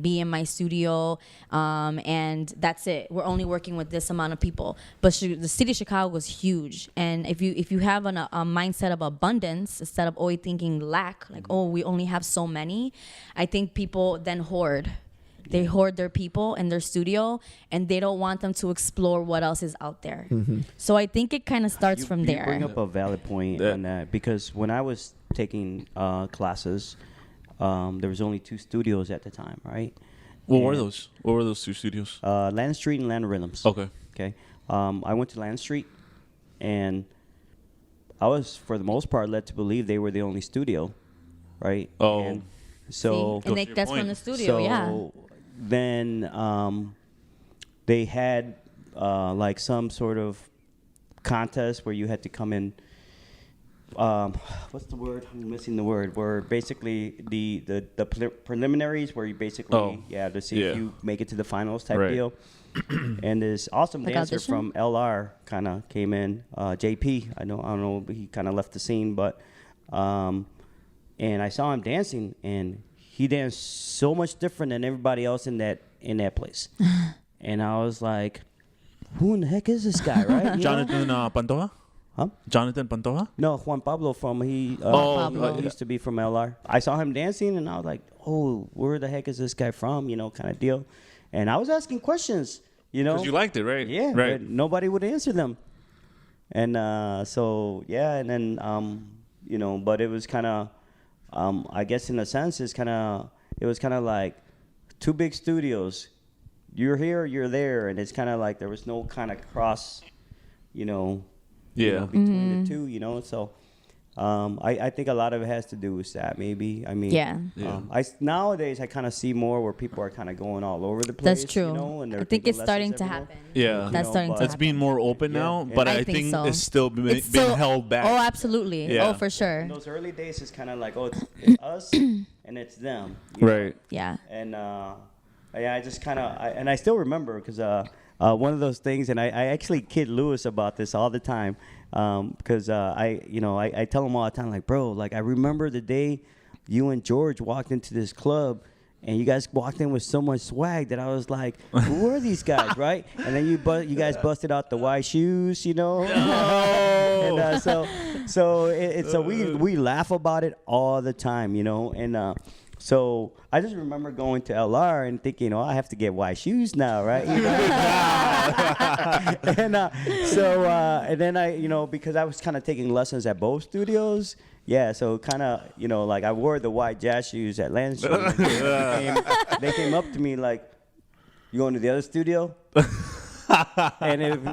be in my studio, and that's it. We're only working with this amount of people. But the city of Chicago is huge, and if you have a mindset of abundance instead of always thinking lack, like, oh, we only have so many, I think people then hoard. They hoard their people in their studio, and they don't want them to explore what else is out there. So I think it kind of starts from there. You bring up a valid point on that, because when I was taking classes, there was only 2 studios at the time, right? What were those? What were those 2 studios? Land Street and Land Rhythms. Okay. Okay. I went to Land Street, and I was, for the most part, led to believe they were the only studio, right? Oh. And so, See? And that's from the studio, yeah. Then they had like some sort of contest where you had to come in. What's the word? I'm missing the word. Where basically the preliminaries, where you basically to see if you make it to the finals type deal. And this awesome like dancer audition? from LR kind of came in, JP. I don't know, he kind of left the scene, but and I saw him dancing, and he danced so much different than everybody else in that place. And I was like, who in the heck is this guy, right? You Jonathan Pantoja? Huh? Jonathan Pantoja? No, Juan Pablo he used to be from LR. I saw him dancing, and I was like, oh, where the heck is this guy from? Kind of deal. And I was asking questions, Because you liked it, right? Yeah, right. But nobody would answer them. And and then but it was kind of, I guess in a sense, it was kind of like 2 big studios. You're here, you're there, and it's kind of like there was no kind of cross, between the 2, So I think a lot of it has to do with that, maybe. I mean, nowadays I kind of see more where people are kind of going all over the place. That's true. And I think it's starting to happen. Yeah. That's starting to happen. It's being more open now, but I think so. it's still being held back. Oh, absolutely. Yeah. Oh, for sure. In those early days, it's kind of like, it's us and it's them. Right. Yeah. And I just kind of, and I still remember because one of those things, and I actually kid Lewis about this all the time, because I tell him all the time, like, bro, like, I remember the day you and George walked into this club, and you guys walked in with so much swag that I was like, who are these guys, right? And then you guys busted out the white shoes, No. And so we laugh about it all the time, and so I just remember going to LR and thinking, I have to get white shoes now, right? And then I, because I was kind of taking lessons at both studios. Yeah, so kind of, like I wore the white jazz shoes at Land Street. They came up to me like, "You going to the other studio?" and it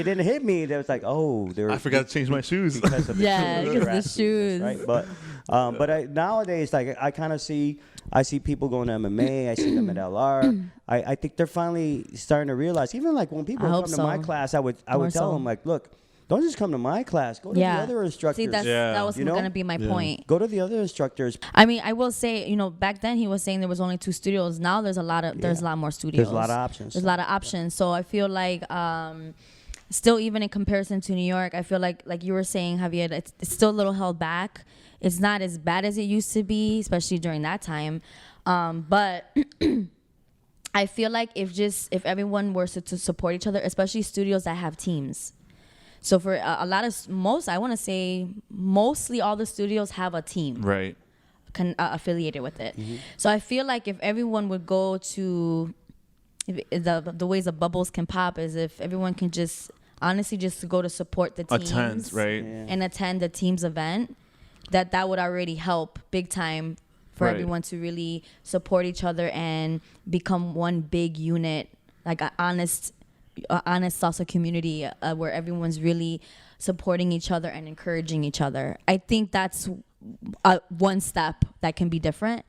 didn't hit me. It was like, oh, I forgot to change my shoes. Because of the shoes. Right? But nowadays, like I kind of see people going to MMA. I see them at LR. I think they're finally starting to realize. Even like when people come to my class, I would tell them like, look, don't just come to my class. Go to the other instructors. See, that was going to be my point. Go to the other instructors. I mean, I will say, back then he was saying there was only 2 studios. Now there's a lot more studios. There's a lot of options. There's a lot of options. So I feel like still, even in comparison to New York, I feel like you were saying, Javier, it's still a little held back. It's not as bad as it used to be, especially during that time. But I feel like if everyone were to support each other, especially studios that have teams. So for I want to say mostly all the studios have a team. Right. Affiliated with it. Mm-hmm. So I feel like if everyone would go to the ways of bubbles can pop is if everyone can just honestly just go to support the teams. Attend, right. Yeah. And attend the team's event, that would already help big time for everyone to really support each other and become one big unit, like an honest salsa community where everyone's really supporting each other and encouraging each other. I think that's one step that can be different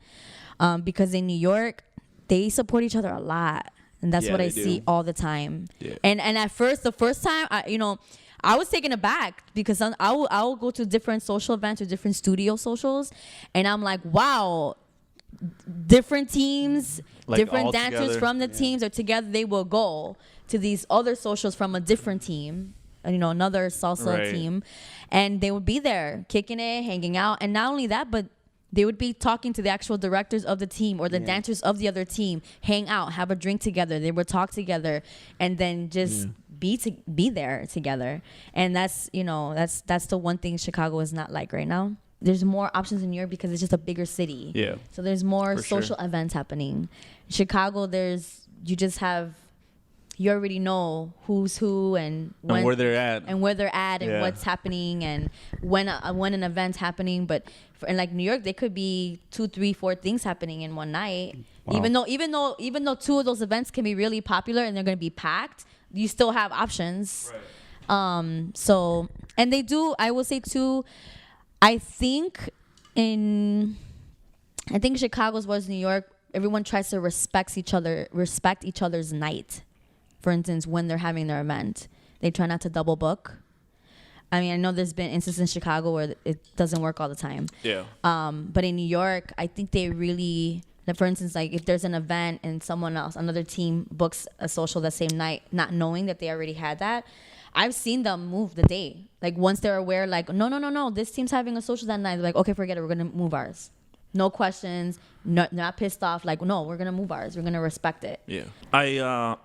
because in New York, they support each other a lot. And that's what I see all the time. Yeah. And at first, the first time, I was taken aback because I will go to different social events or different studio socials, and I'm like, wow, different teams, like different dancers together. From the teams are together. They will go to these other socials from a different team, another salsa team, and they would be there kicking it, hanging out, and not only that, but they would be talking to the actual directors of the team or the dancers of the other team, hang out, have a drink together. They would talk together, and then just be there together. And that's the one thing Chicago is not like right now. There's more options in New York because it's just a bigger city. Yeah. So there's more social events happening. Chicago, you just have you already know who's who and when, where they're at. and Yeah. what's happening and when an event's happening. But in like New York, there could be 2, 3, 4 things happening in one night. Wow. Even though 2 of those events can be really popular and they're going to be packed, you still have options. Right. So, and they do, I will say too, I think Chicago's was New York, everyone tries to respect each other's night. For instance, when they're having their event, they try not to double book. I mean, I know there's been instances in Chicago where it doesn't work all the time. Yeah. But in New York, I think they really, like, for instance, like if there's an event and another team books a social that same night, not knowing that they already had that, I've seen them move the day. Like once they're aware, like, no, this team's having a social that night. They're like, okay, forget it. We're going to move ours. No questions. Not pissed off. Like, no, we're going to move ours. We're going to respect it. Yeah. I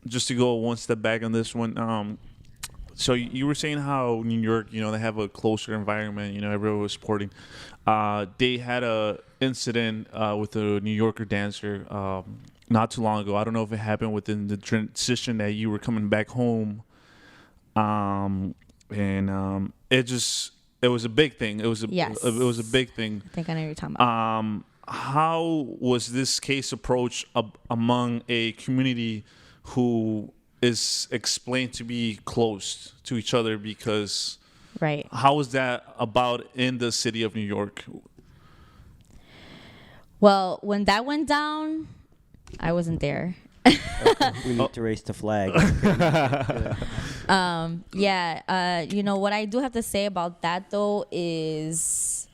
just to go one step back on this one. So you were saying how New York, they have a closer environment. Everyone was supporting. They had a incident with a New Yorker dancer not too long ago. I don't know if it happened within the transition that you were coming back home. It was a big thing. It was a big thing. I think I know what you're talking about. How was this case approached among a community who is explained to be close to each other? Because right. How was that about in the city of New York? Well, when that went down, I wasn't there. We need to raise the flag. What I do have to say about that though is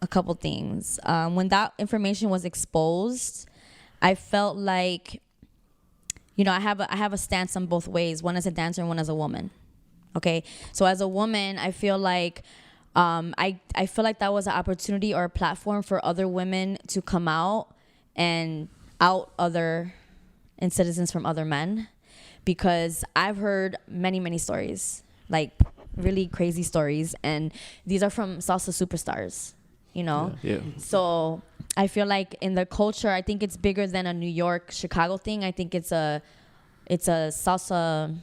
a couple things. When that information was exposed, I felt like, I have a stance on both ways. One as a dancer and one as a woman. Okay, so as a woman, I feel like I feel like that was an opportunity or a platform for other women to come out and out other and citizens from other men, because I've heard many, many stories, like really crazy stories, and these are from salsa superstars, Yeah. So I feel like in the culture, I think it's bigger than a New York, Chicago thing. I think it's a salsa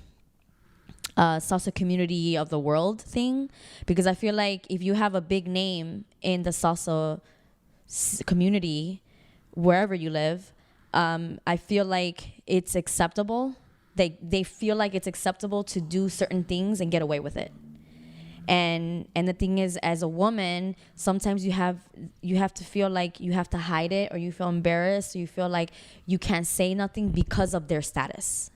community of the world thing, because I feel like if you have a big name in the salsa community, wherever you live, I feel like it's acceptable. They feel like it's acceptable to do certain things and get away with it. And the thing is, as a woman, sometimes you have to feel like you have to hide it, or you feel embarrassed, or you feel like you can't say nothing because of their status.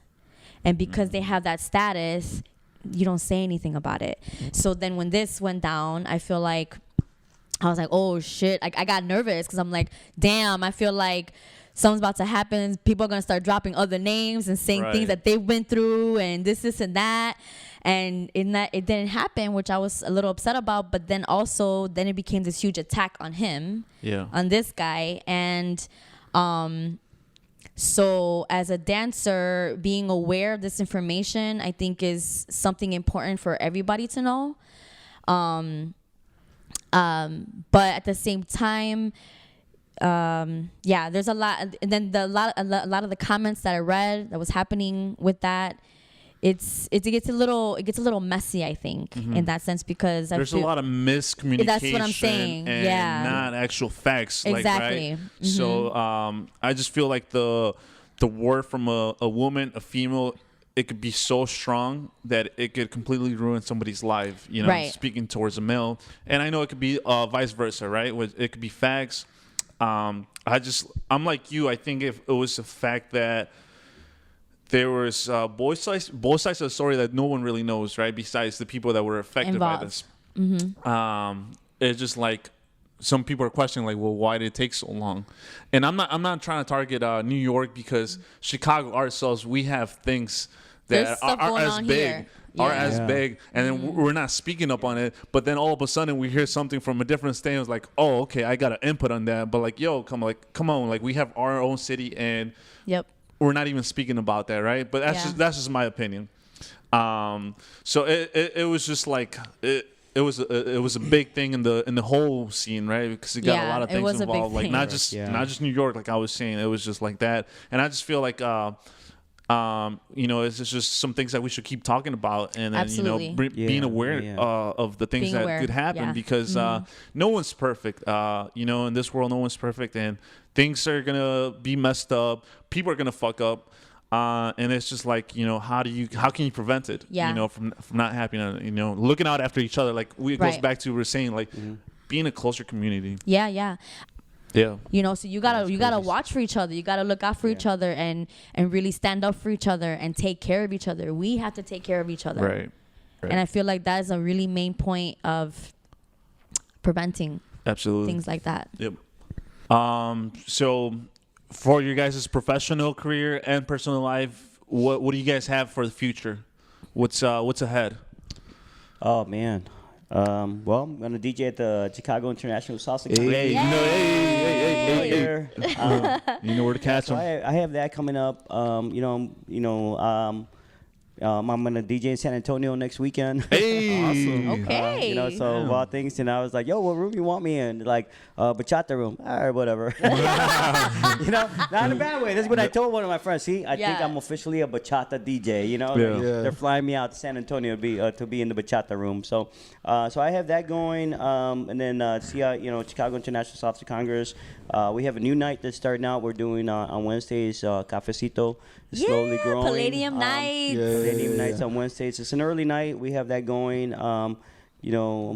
And because they have that status, you don't say anything about it. So then when this went down, I feel like I was like, oh shit. I got nervous because I'm like, damn, I feel like something's about to happen. People are going to start dropping other names and saying things that they've been through and this and that. And in that, it didn't happen, which I was a little upset about. But then it became this huge attack on him, on this guy. And so as a dancer, being aware of this information, I think is something important for everybody to know. But at the same time, there's a lot, and then a lot of the comments that I read that was happening with that, it gets a little messy, I think, in that sense, because there's a lot of miscommunication. That's what I'm saying. And not actual facts. Exactly. Like, right? So I just feel like the word from a woman, a female, it could be so strong that it could completely ruin somebody's life. Speaking towards a male, and I know it could be vice versa, right? It could be facts. I'm like you. I think if it was a fact that there was both sides of the story that no one really knows, right? Besides the people that were affected by this. It's just like some people are questioning, like, well, why did it take so long? And I'm not trying to target New York, because Chicago ourselves, we have things that are as big. Big, and then we're not speaking up on it, but then all of a sudden we hear something from a different state, and it's like, oh, okay, I got an input on that, but like, yo, come on, like, we have our own city, and we're not even speaking about that, right? But that's just my opinion. So it was just like it was a big thing in the whole scene, right? Because it got a lot of things involved, like not just New York, like I was saying, it was just like that, and I just feel like It's just some things that we should keep talking about, and then Absolutely. being aware of the things Being that aware, could happen, yeah. because no one's perfect. In this world, no one's perfect, and things are gonna be messed up. People are gonna fuck up, and it's just like, how can you prevent it? Yeah. From not happening. Looking out after each other. Like it goes Right. back to what we were saying, like being a closer community. Yeah. Yeah. So you gotta watch for each other. You gotta look out for each other and really stand up for each other and take care of each other. We have to take care of each other. Right. And I feel like that is a really main point of preventing Absolutely. things like that. Yep. So for your guys' professional career and personal life, what do you guys have for the future? What's ahead? Oh man. Well, I'm gonna DJ at the Chicago International Salsa Congress. Hey, Here. You know where to catch So them. I have that coming up. I'm gonna DJ in San Antonio next weekend. Hey, Awesome. Okay. So of all things, and I was like, "Yo, what room you want me in?" Like, bachata room. All right, whatever. Not in a bad way. This is what I told one of my friends. See, I think Yeah. I'm officially a bachata DJ. Yeah. They're flying me out to San Antonio to be in the bachata room. So I have that going, and then Chicago International Salsa Congress. We have a new night that's starting out. We're doing on Wednesdays, Cafecito. It's slowly growing. Palladium nights. Palladium nights on Wednesdays. It's an early night. We have that going. I'm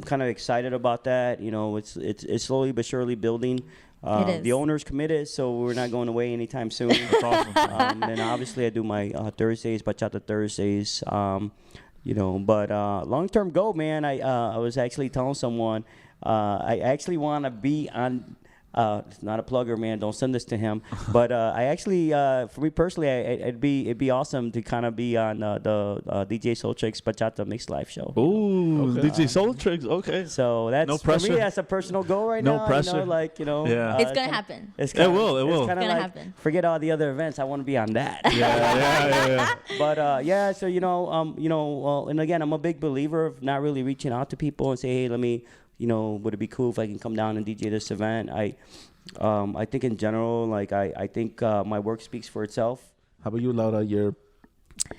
kind of excited about that. It's slowly but surely building. It is. The owner's committed, so we're not going away anytime soon. That's awesome. Then obviously I do my Thursdays, bachata Thursdays. But long-term goal, man. I was actually telling someone I actually want to be on. It's not a plugger, man. Don't send this to him. But I actually, for me personally, it'd be awesome to kind of be on the DJ Soul Tricks Bachata Mixed Live show. Ooh, DJ Soul Tricks. Okay. So that's No for me. pressure. That's a personal goal right No now. pressure. Yeah. It's gonna happen. It's It will, it will. It's It's gonna happen. Forget all the other events. I want to be on that. Yeah. But so and again, I'm a big believer of not really reaching out to people and say, hey, let me, would it be cool if I can come down and DJ this event? I think in general, like I think my work speaks for itself. How about you, Laura? Your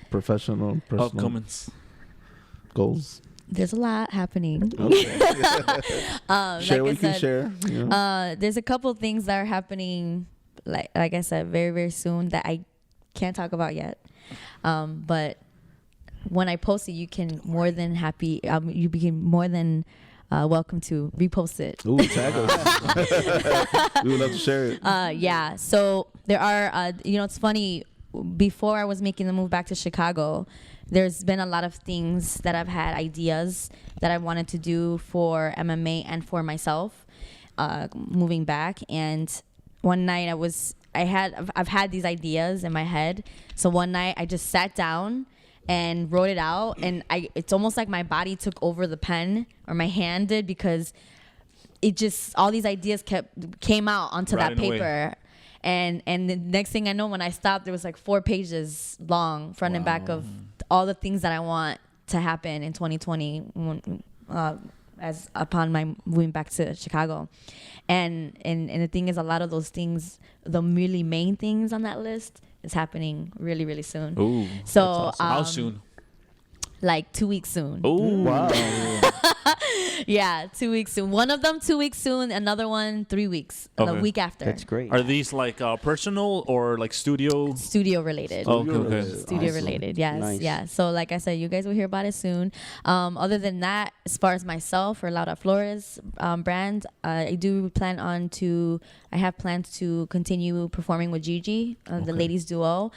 personal Upcomings. goals. There's a lot happening. Okay. like Share what I you can said, share. there's a couple things that are happening, like I said, very, very soon that I can't talk about yet. But when I post it, you can more than you became more than welcome to repost it. Ooh, tag us. We would love to share it. Yeah. So there are, it's funny. Before I was making the move back to Chicago, there's been a lot of things that I've had ideas that I wanted to do for MMA and for myself, moving back. And one night I've had these ideas in my head. So one night I just sat down and wrote it out, and it's almost like my body took over the pen, or my hand did, because it just, all these ideas came out onto that paper. And the next thing I know, when I stopped, there was like 4 pages long, front and back, of all the things that I want to happen in 2020 as upon my moving back to Chicago. And the thing is, a lot of those things, the really main things on that list, is happening really, really soon. Ooh. So Awesome. How soon? Like 2 weeks soon. Ooh. Wow. Yeah, 2 weeks soon. One of them 2 weeks soon. Another one 3 weeks. The Okay. week after. That's great. Are these like personal or like studio? Studio related. Okay. Studio Awesome. related, yes. Nice. Yeah. So like I said, you guys will hear about it soon. Other than that, as far as myself or Laura Flores brand, I have plans to continue performing with Gigi, the ladies duo.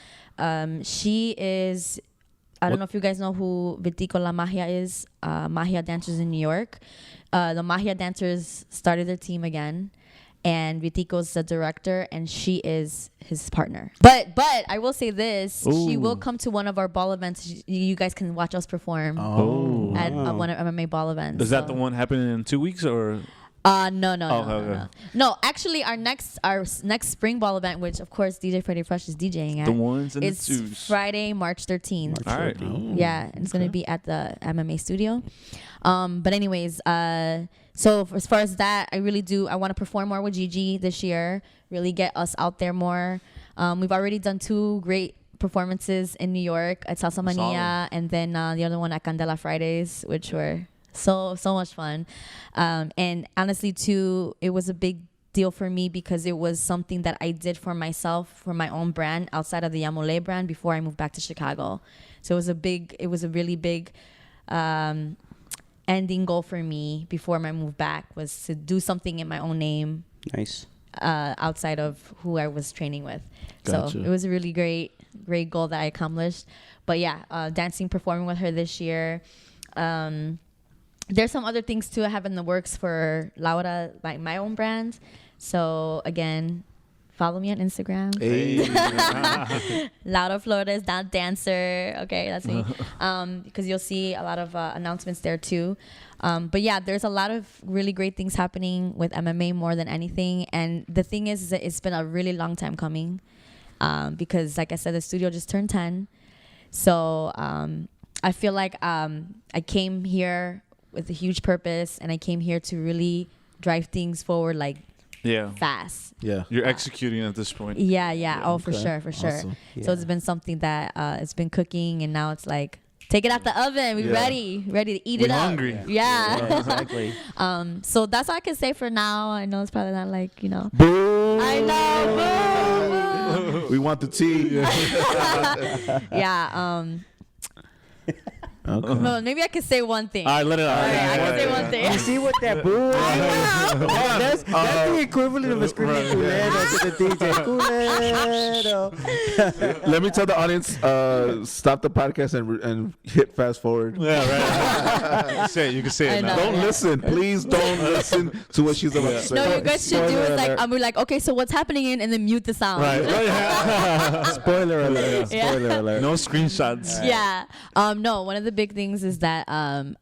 She is, I don't know if you guys know who Vitico La Magia is, Magia dancers in New York. The Magia dancers started their team again, and Vitico's the director, and she is his partner. But I will say this: she will come to one of our ball events. You guys can watch us perform at one of MMA ball events. Is that the one happening in 2 weeks or? No. Actually, our next spring ball event, which of course DJ Freddy Fresh is DJing at, The ones and the it's twos. Friday, March 13th. All right. Yeah, and it's gonna be at the MMA studio. But anyways, so as far as that, I want to perform more with Gigi this year. Really get us out there more. We've already done 2 great performances in New York at Salsa Mania, and then the other one at Candela Fridays, which were so much fun. And honestly, too, it was a big deal for me because it was something that I did for myself, for my own brand outside of the Yamule brand before I moved back to Chicago. So it was a really big ending goal for me before my move back, was to do something in my own name. Nice. Outside of who I was training with. Gotcha. So it was a really great goal that I accomplished. But yeah, dancing, performing with her this year. There's some other things too I have in the works for Laura, like my own brand. So again, follow me on Instagram. Hey. Laura Flores, that dancer. Okay, that's me. Because you'll see a lot of announcements there too. But yeah, there's a lot of really great things happening with MMA more than anything. And the thing is that it's been a really long time coming. Because like I said, the studio just turned 10. So I feel like I came here with a huge purpose, and I came here to really drive things forward, like fast. Yeah. You're executing at this point. Yeah. Oh, for Okay. sure. Awesome. So it's been something that it's been cooking, and now it's like, take it out the oven. We're ready to eat it up. Hungry. Yeah. Exactly. So that's all I can say for now. I know it's probably not like, Boo! I know. Boo, boo. We want the tea. Yeah. Okay. No, maybe I could say one thing. All right, let it out. Okay, I can say one thing. You see what that boo? That's the equivalent of a screaming culero to the DJ. Culero. Let me tell the audience, stop the podcast and hit fast forward. Yeah, right. You can say I it now. know. Don't listen. Please don't listen to what she's about to say. No, you guys should do Spoiler is like, alert. I'm like, okay, so what's happening and then mute the sound. Right. Spoiler alert. Yeah. Spoiler alert. No screenshots. Yeah. No, one of the big things is that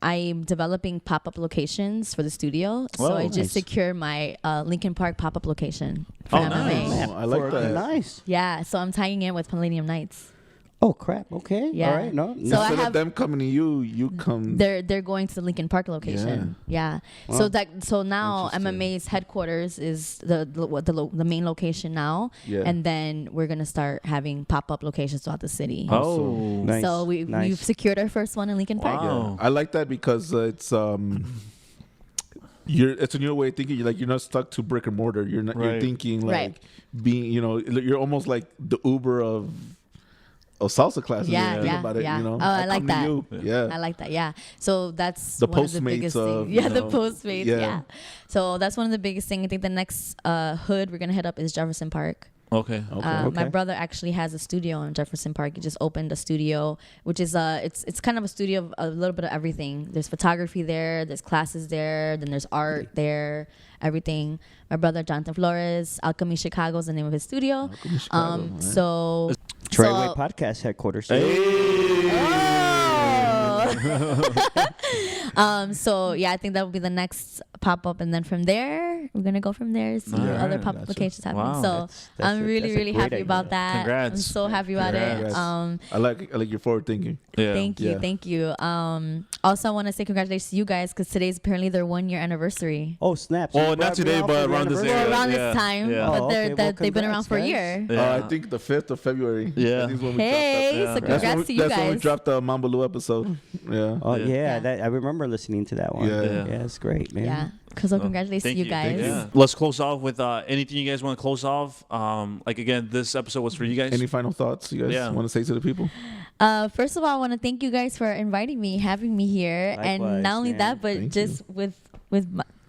I'm developing pop-up locations for the studio. So Oh, I just nice. secured my Lincoln Park pop-up location for Oh, MMA. nice. Oh, I like that. Nice. Yeah, so I'm tying in with Palladium Nights. Oh crap. Okay. Yeah. All right. No. So I Instead have- of them coming to you, you come. They're going to the Lincoln Park location. Yeah. Wow. So now Interesting. MMA's headquarters is the main location now, Yeah. and then we're gonna start having pop-up locations throughout the city. Oh. Nice. So we've Nice. secured our first one in Lincoln Park. Wow. I like that because it's it's a new way of thinking. You're not stuck to brick and mortar. You're not. You're Right. thinking like Right. being. You're almost like the Uber of salsa classes. Yeah, if you think yeah, about it, yeah. you know? Oh, I like come to that. you. Yeah. I like that. Yeah. So that's The one of the Postmates biggest of, things. Yeah, you the know, Postmates. yeah. Yeah. So that's one of the biggest things. I think the next hood we're gonna hit up is Jefferson Park. Okay. Okay. My brother actually has a studio in Jefferson Park. He just opened a studio, which is it's kind of a studio of a little bit of everything. There's photography there, there's classes there, then there's art there, everything. My brother Jonathan Flores, Alchemy Chicago is the name of his studio. Alchemy Chicago, alright. So Treyguey Podcast headquarters. So yeah, I think that will be the next pop up, and then from there we're gonna go from there. See Alright, other pop gotcha. applications happening. Wow. So That's I'm a- really that's a really great happy idea. about that. Congrats. I'm so happy about Congrats. it. I like your forward thinking. Yeah. Thank you, Yeah. thank you. Also, I want to say congratulations to you guys because today's apparently their 1 year anniversary. Oh snap! So Well, you not brought me today, out but for the around this anniversary? area. Around Yeah, this time, yeah. but Oh, okay. Well, they've been around congrats, for a guys. year. Yeah. I think the 5th of February. Yeah. I think is when we Hey, Yeah. so That's congrats to you that's when we guys. dropped the Mambaloo episode. Yeah. Oh Yeah. yeah, that I remember listening to that one. Yeah. Yeah. It's great, man. Yeah, so congratulations to Thank you you, guys. thank you. Yeah. Let's close off with anything you guys want to close off. Like again, this episode was for you guys. Any final thoughts you guys Yeah. want to say to the people? First of all, I want to thank you guys for inviting me, having me here, and Likewise, not only man. that, but Thank just with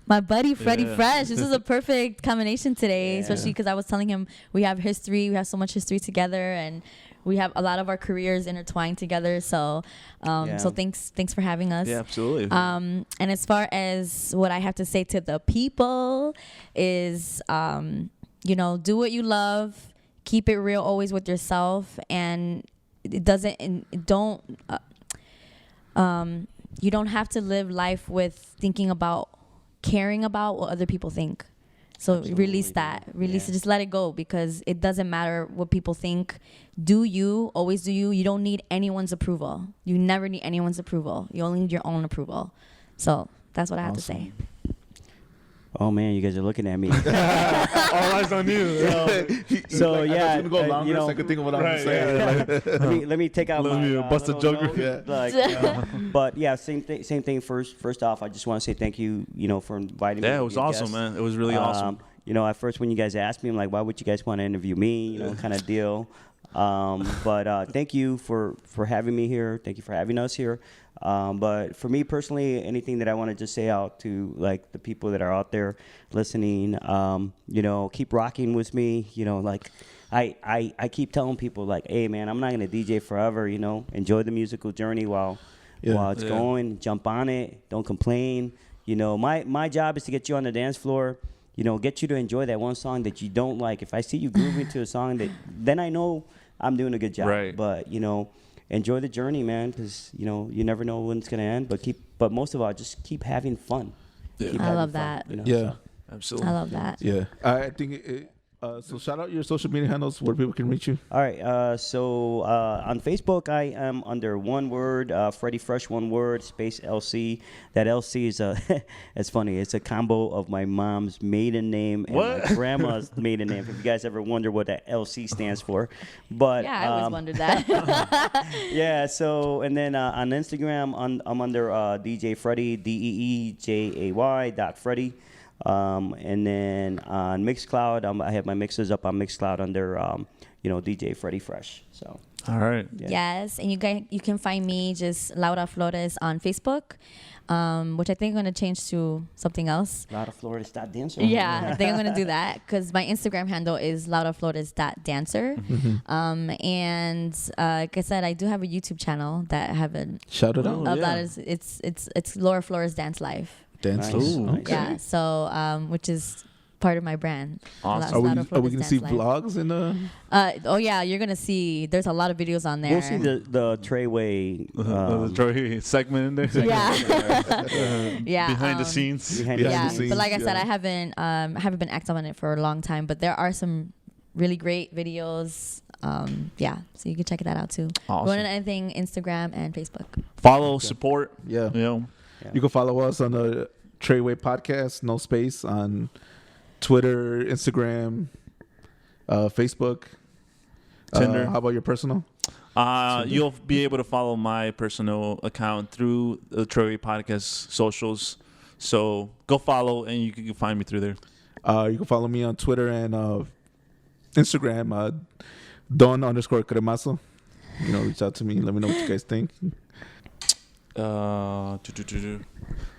my buddy Freddy Yeah. Fresh. This is a perfect combination today, Yeah. especially because I was telling him we have history, we have so much history together, and we have a lot of our careers intertwined together. So, Yeah. so thanks for having us. Yeah, absolutely. And as far as what I have to say to the people is, do what you love, keep it real always with yourself, and you don't have to live life with caring about what other people think. So release that. Release it. Just let it go because it doesn't matter what people think. Do you. Always do you. You don't need anyone's approval. You never need anyone's approval. You only need your own approval. So that's what I have to say. Oh man, you guys are looking at me. All eyes on you. So yeah, go longer you know, so I could think of what I'm right, saying. let me take out Let my me bust a little joker. note, like, but yeah, same thing. First off, I just want to say thank you, for inviting me. Yeah, to it was be a awesome, guest. man. It was really awesome. At first when you guys asked me, I'm like, why would you guys want to interview me? Kind of deal. But thank you for having me here. Thank you for having us here. But for me personally, anything that I want to just say out to like the people that are out there listening, keep rocking with me. I keep telling people like, hey man, I'm not gonna DJ forever. Enjoy the musical journey while it's going. Jump on it. Don't complain. My job is to get you on the dance floor. Get you to enjoy that one song that you don't like. If I see you grooving to a song then I know I'm doing a good job. Right. But enjoy the journey, man, because you never know when it's gonna end. But most of all, just keep having fun. Yeah. Keep I having love fun, that. Yeah. Absolutely. I love that. Yeah. I think so shout out your social media handles where people can reach you. All right. So on Facebook, I am under one word, Freddy Fresh, one word, space LC. That LC is it's funny. It's a combo of my mom's maiden name and my grandma's maiden name. If you guys ever wonder what that LC stands for, but Yeah, I always wondered that. yeah. So and then on Instagram, I'm under DJ Freddy, DEEJAY.Freddy. And then on Mixcloud, I have my mixes up on Mixcloud under, DJ Freddy Fresh. So. All right. Yeah. Yes, and you can find me just Laura Flores on Facebook, which I think I'm gonna change to something else. Laura Flores dancer. Yeah, I think I'm gonna do that because my Instagram handle is lauraflores.dancer. And like I said, I do have a YouTube channel that I haven't. Shout it out. That is it's Laura Flores Dance Life. Dance. Nice. Ooh, Nice. okay. Yeah, so which is part of my brand. Awesome. Are we Laura going Flores to Dance see Life. vlogs in the? Oh yeah, you're gonna see. There's a lot of videos on there. We'll see the Treyway. The Troy segment in there. Yeah. Yeah. Behind the scenes. Behind Yeah, the scenes, but like I said, yeah. I haven't been active on it for a long time. But there are some really great videos. So you can check that out too. Awesome. More than anything, Instagram and Facebook. Follow, support. Yeah. Yeah. You can follow us on the Treyguey Podcast, no space, on Twitter, Instagram, Facebook, Tinder. How about your personal? You'll be able to follow my personal account through the Treyguey Podcast socials. So go follow, and you can find me through there. You can follow me on Twitter and Instagram, Don_Cremazo. Reach out to me. Let me know what you guys think.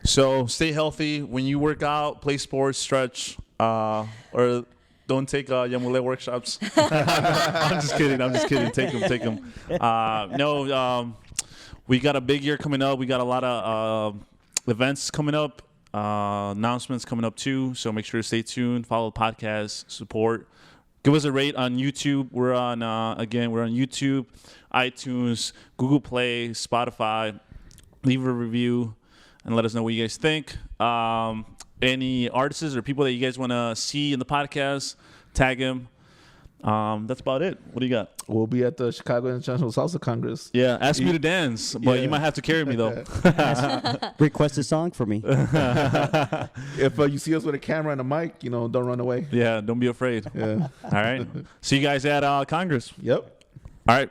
So stay healthy when you work out, play sports, stretch, or don't take Yamule workshops. I'm just kidding. Take them. We got a big year coming up. We got a lot of events coming up, announcements coming up too. So make sure to stay tuned. Follow the podcast, support. Give us a rate on YouTube. We're on YouTube, iTunes, Google Play, Spotify. Leave a review and let us know what you guys think. Any artists or people that you guys want to see in the podcast, tag them. That's about it. What do you got? We'll be at the Chicago International Salsa Congress. Yeah, ask me to dance, but you might have to carry me though. Request a song for me. If you see us with a camera and a mic, don't run away. Yeah, don't be afraid. Yeah. All right. See you guys at Congress. Yep.